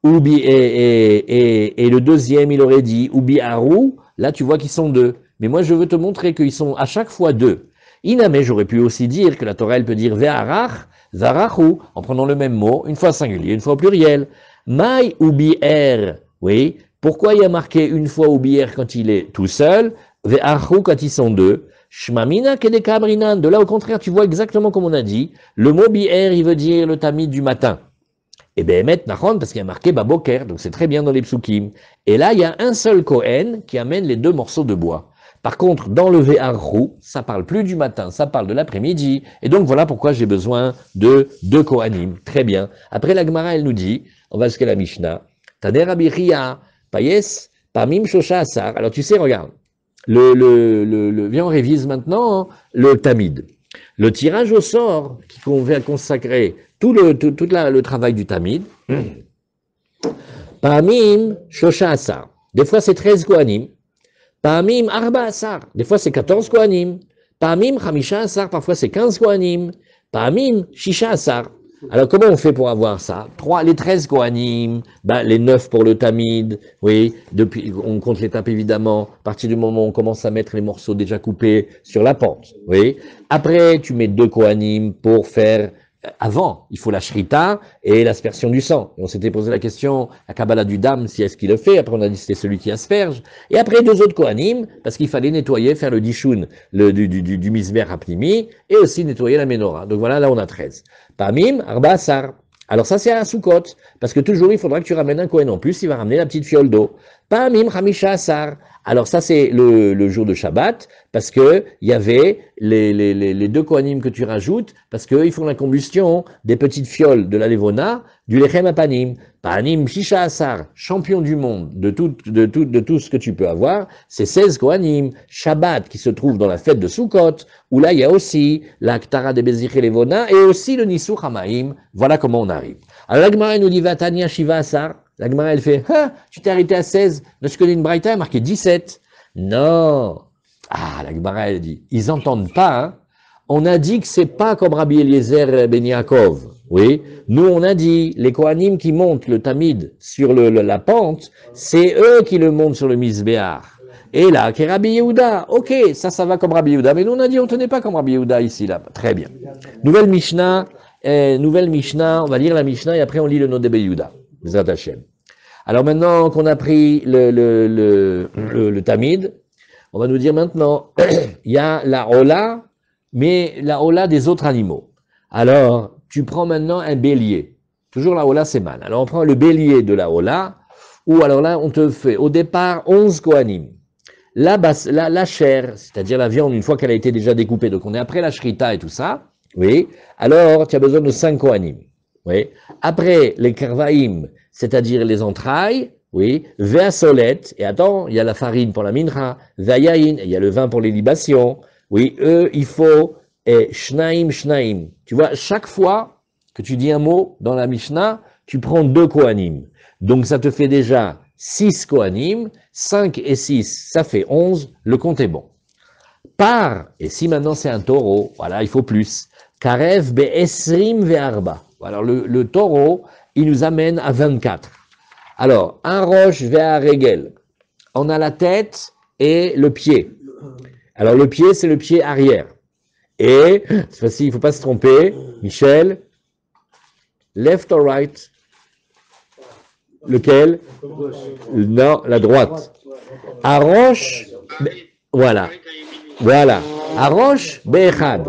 Et le deuxième, il aurait dit Ubi Haru, là tu vois qu'ils sont deux. Mais moi je veux te montrer qu'ils sont à chaque fois deux. Iname, j'aurais pu aussi dire que la Torah elle peut dire Ve'arach, Zarachu, en prenant le même mot, une fois singulier, une fois au pluriel. Mai Ubi Er, oui. Pourquoi il y a marqué une fois Ubi Er quand il est tout seul, Ve'archu quand ils sont deux? Shmamina Kedekabrinan, de là au contraire, tu vois exactement comme on a dit. Le mot Bi'er, il veut dire le tamid du matin. Et bien, Nachon, parce qu'il y a marqué Baboker, donc c'est très bien dans les psukim. Et là, il y a un seul Kohen qui amène les deux morceaux de bois. Par contre, dans le Ve'archu, ça parle plus du matin, ça parle de l'après-midi. Et donc, voilà pourquoi j'ai besoin de deux Kohanim. Très bien. Après, la Gemara, elle nous dit, on va jusqu'à la Mishnah, Taner Abiria, Payes, Pamim Shosha Asar. Alors, tu sais, regarde, viens, on révise maintenant le Tamid. Le tirage au sort qu'on va consacrer tout le travail du Tamid. Pamim Shosha Asar. Des fois, c'est 13 Kohanim. Pa'amim arba asar. Des fois, c'est 14 kohanim. Pa'amim chamisha asar. Parfois, c'est 15 kohanim. Pa'amim shisha asar. Alors, comment on fait pour avoir ça? Les 13 kohanim, ben, les 9 pour le tamid, oui, depuis, on compte l'étape évidemment, à partir du moment où on commence à mettre les morceaux déjà coupés sur la pente, oui. Après, tu mets 2 kohanim pour faire, avant, il faut la shrita et l'aspersion du sang. Et on s'était posé la question, la Kabbalah du dam, si est-ce qu'il le fait, après on a dit c'était celui qui asperge. Et après, 2 autres kohanim, parce qu'il fallait nettoyer, faire le dishun du misber hapnimi, et aussi nettoyer la menorah. Donc voilà, là on a 13. Pamim, arba asar. Alors ça c'est à Sukkot, parce que toujours il faudra que tu ramènes un kohen en plus, il va ramener la petite fiole d'eau. Pamim, hamisha asar. Alors ça c'est le jour de Shabbat, parce que il y avait les 2 kohanim que tu rajoutes, parce qu'ils font la combustion des petites fioles de la levona, du lechem apanim. Panim shisha asar, champion du monde de tout ce que tu peux avoir, c'est 16 kohanim. Shabbat qui se trouve dans la fête de Sukkot, où là il y a aussi la ktara de bezich et levona, et aussi le nisou hamaim. Voilà comment on arrive. Alors la Gemara nous dit vatania shiva asar. La Gemara, elle fait, ah, tu t'es arrêté à 16. Là, je connais une braïta, marqué 17. Non. Ah, la Gemara, elle dit, ils entendent pas, hein. On a dit que c'est pas comme Rabbi Eliezer Ben Yaakov. Oui. Nous, on a dit, les Kohanim qui montent le tamid sur la pente, c'est eux qui le montent sur le misbéar. Et là, qui est Rabbi Yehuda. Ok, ça va comme Rabbi Yehuda. Mais nous, on a dit, on tenait pas comme Rabbi Yehuda ici, là. Très bien. Nouvelle Mishnah, on va lire la Mishnah et après on lit le nom de Yehuda. Bezrat Hashem. Alors maintenant qu'on a pris le tamid, on va nous dire maintenant, il y a la hola, mais la hola des autres animaux. Alors, tu prends maintenant un bélier. Toujours la hola, c'est mal. Alors on prend le bélier de la hola, ou alors là, on te fait au départ 11 kohanim. La chair, c'est-à-dire la viande, une fois qu'elle a été déjà découpée, donc on est après la shrita et tout ça, oui, alors tu as besoin de 5 kohanim. Oui. Après, les karvaïm, c'est-à-dire les entrailles, oui, ve'asolette, et attends, il y a la farine pour la mincha, ve'yayin, il y a le vin pour les libations, oui, eux, il faut, shnaim. Tu vois, chaque fois que tu dis un mot dans la Mishnah, tu prends 2 kohanim. Donc ça te fait déjà 6 kohanim, 5 et 6, ça fait 11, le compte est bon. Et si maintenant c'est un taureau, voilà, il faut plus. Karev be'esrim ve'arba. Alors le taureau, il nous amène à 24. Alors, un roche ve'aregel. On a la tête et le pied. Alors le pied, c'est le pied arrière. Et, cette fois-ci, il ne faut pas se tromper. Michel, left or right? Lequel? Non, la droite. Arosh, voilà. Arosh be'echad.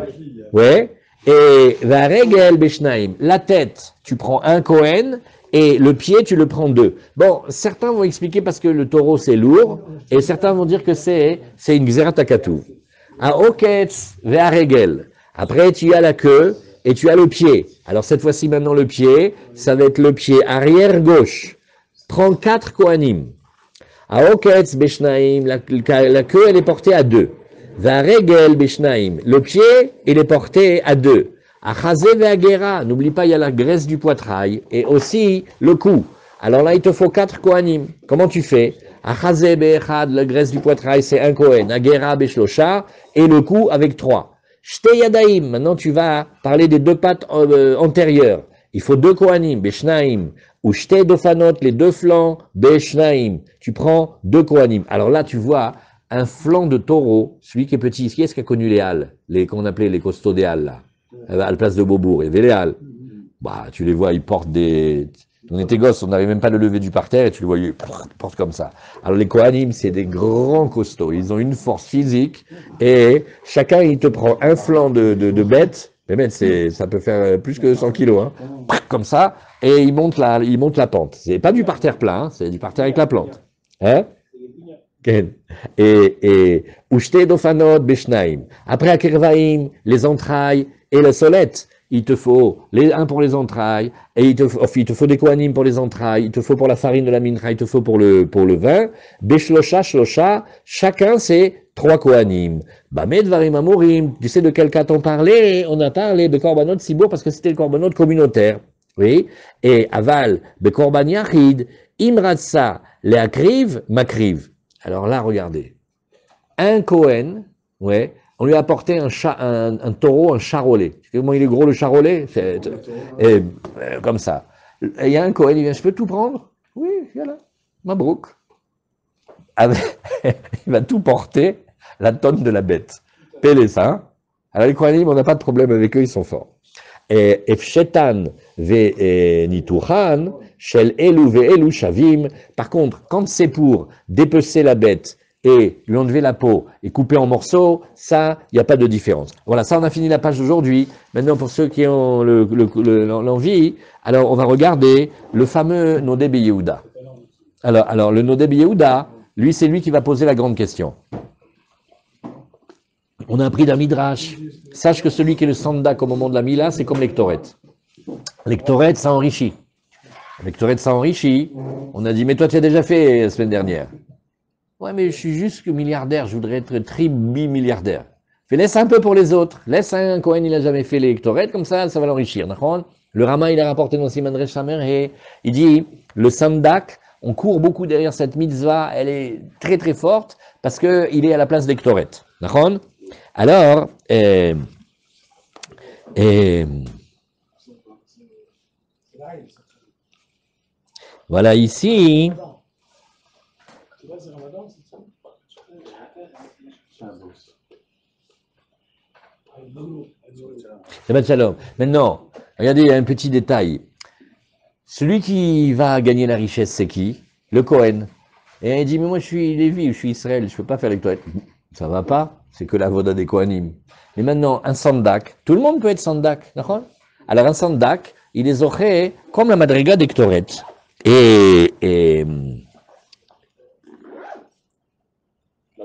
Ouais. Et va regel beshnaim. La tête, tu prends un kohen, et le pied, tu le prends 2. Bon, certains vont expliquer parce que le taureau, c'est lourd, et certains vont dire que c'est une gzerat hakatuv. A oketz va regel. Après, tu as la queue, et tu as le pied. Alors, cette fois-ci, maintenant, le pied, ça va être le pied arrière gauche. Prends 4 kohanim. A oketz beshnaim, la queue, elle est portée à 2. Va regel beshnaim. Le pied, il est porté à 2. Achazé ve'agera. N'oublie pas, il y a la graisse du poitrail et aussi le cou. Alors là, il te faut 4 kohanim. Comment tu fais? Achazé be'echad, la graisse du poitrail, c'est 1 kohen. Agera be'shlosha et le cou avec 3. Shte yadaim. Maintenant, tu vas parler des 2 pattes antérieures. Il faut 2 kohanim, beshnaim. Ou shte dofanot, les 2 flancs, beshnaim. Tu prends 2 kohanim. Alors là, tu vois, un flanc de taureau, celui qui est petit, qui est-ce qui a connu les halles, qu'on appelait les costauds des halles, là, à la place de Beaubourg, il y avait les halles. Bah, tu les vois, ils portent des... On était gosses, on n'avait même pas le lever du parterre, et tu les voyais, ils portent comme ça. Alors les kohanim, c'est des grands costauds, ils ont une force physique, et chacun, il te prend un flanc de bête, mais bête, ça peut faire plus que 100 kilos, hein, comme ça, et il monte la pente. C'est pas du parterre plat, hein, c'est du parterre avec la plante. Hein? Et ushte dofanot beshnaim. Après akervaim, les entrailles et la solette. Il te faut un pour les entrailles, et il te faut des kohanim pour les entrailles, il te faut pour la farine de la mincha, il te faut pour le vin. Beshlosha, shlosha, chacun c'est 3 kohanim. Bamed varim amurim, tu sais de quel cas on parlait? On a parlé de korbanot sibour parce que c'était le korbanot communautaire. Oui. Et aval, be korban yachid, imratsa, le akriv, makriv. Alors là, regardez, un Cohen, ouais, on lui a apporté un taureau, un charolais. Comment il est gros le charolais? Comme ça. Il y a un Cohen, il vient, je peux tout prendre? Oui, voilà, Mabrouk. Il va tout porter, la tonne de la bête. Pélé ça. Hein. Alors les Kohanim, on n'a pas de problème avec eux, ils sont forts. Et Efshetan ve Nituchan, Shel Elu ve Elu Shavim. Par contre, quand c'est pour dépecer la bête et lui enlever la peau et couper en morceaux, ça, il n'y a pas de différence. Voilà, ça on a fini la page d'aujourd'hui. Maintenant, pour ceux qui ont l'envie, alors on va regarder le fameux Nodé Yehuda. Alors le Nodé Yehuda, lui, c'est lui qui va poser la grande question. On a appris d'un Midrash. Sache que celui qui est le Sandak au moment de la Mila, c'est comme l'Ektoret. L'Ektoret, ça enrichit. L'Ektoret, ça enrichit. On a dit, mais toi, tu as déjà fait la semaine dernière. Ouais, mais je suis juste que milliardaire, je voudrais être tri-milliardaire. Fais, laisse un peu pour les autres. Laisse un Cohen, il n'a jamais fait l'Ektoret, comme ça va l'enrichir. Le Rama, il a rapporté dans Siman Resh Samer, et il dit, le Sandak, on court beaucoup derrière cette mitzvah, elle est très très forte, parce qu'il est à la place d'Ektoret. D'accord ? Alors, voilà ici. Shabbat Shalom. Maintenant, regardez, il y a un petit détail. Celui qui va gagner la richesse, c'est qui? Le Cohen. Et il dit, mais moi je suis Lévi, je suis Israël, je ne peux pas faire l'Ektoret. Ça va pas, c'est que la voda des Kohanim. Mais maintenant, un sandak, tout le monde peut être sandak, d'accord? Alors un sandak, il est zoché comme la madriga d'Ektoret. Et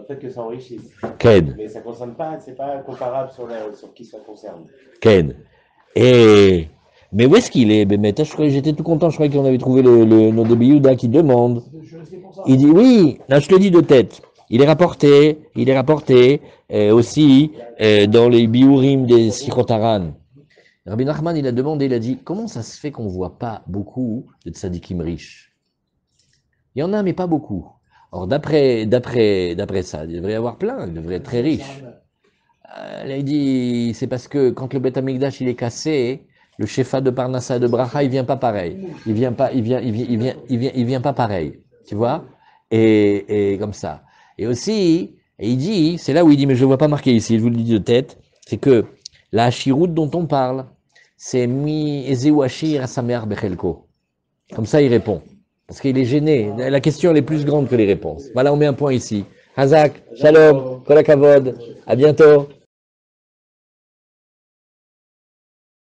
Le fait que ça enrichisse. Ken. Mais ça concerne pas, c'est pas comparable sur qui ça concerne. Ken. Mais où est-ce qu'il est, Bémet? J'étais tout content, je croyais qu'on avait trouvé notre Yehuda qui demande. Il dit, oui, là je te dis de tête. Il est rapporté aussi dans les biurim des Sichotaran. Rabbi Nachman, il a demandé, il a dit, comment ça se fait qu'on ne voit pas beaucoup de tzadikim riches? Il y en a, mais pas beaucoup. Or, d'après ça, il devrait y avoir plein, il devrait être très riche. Là, il dit, c'est parce que quand le Beth Amikdash il est cassé, le shefa de Parnassa et de Bracha, il vient pas pareil. Il vient pas pareil. Tu vois? Et comme ça. Et aussi, et il dit, c'est là où il dit, mais je ne vois pas marqué ici, je vous le dis de tête, c'est que la Hachirout dont on parle, c'est mi Ezeu Hachir à Samer Bechelko. Comme ça, il répond. Parce qu'il est gêné. La question elle est plus grande que les réponses. Voilà, on met un point ici. Hazak, Shalom, Kol HaKavod, à bientôt.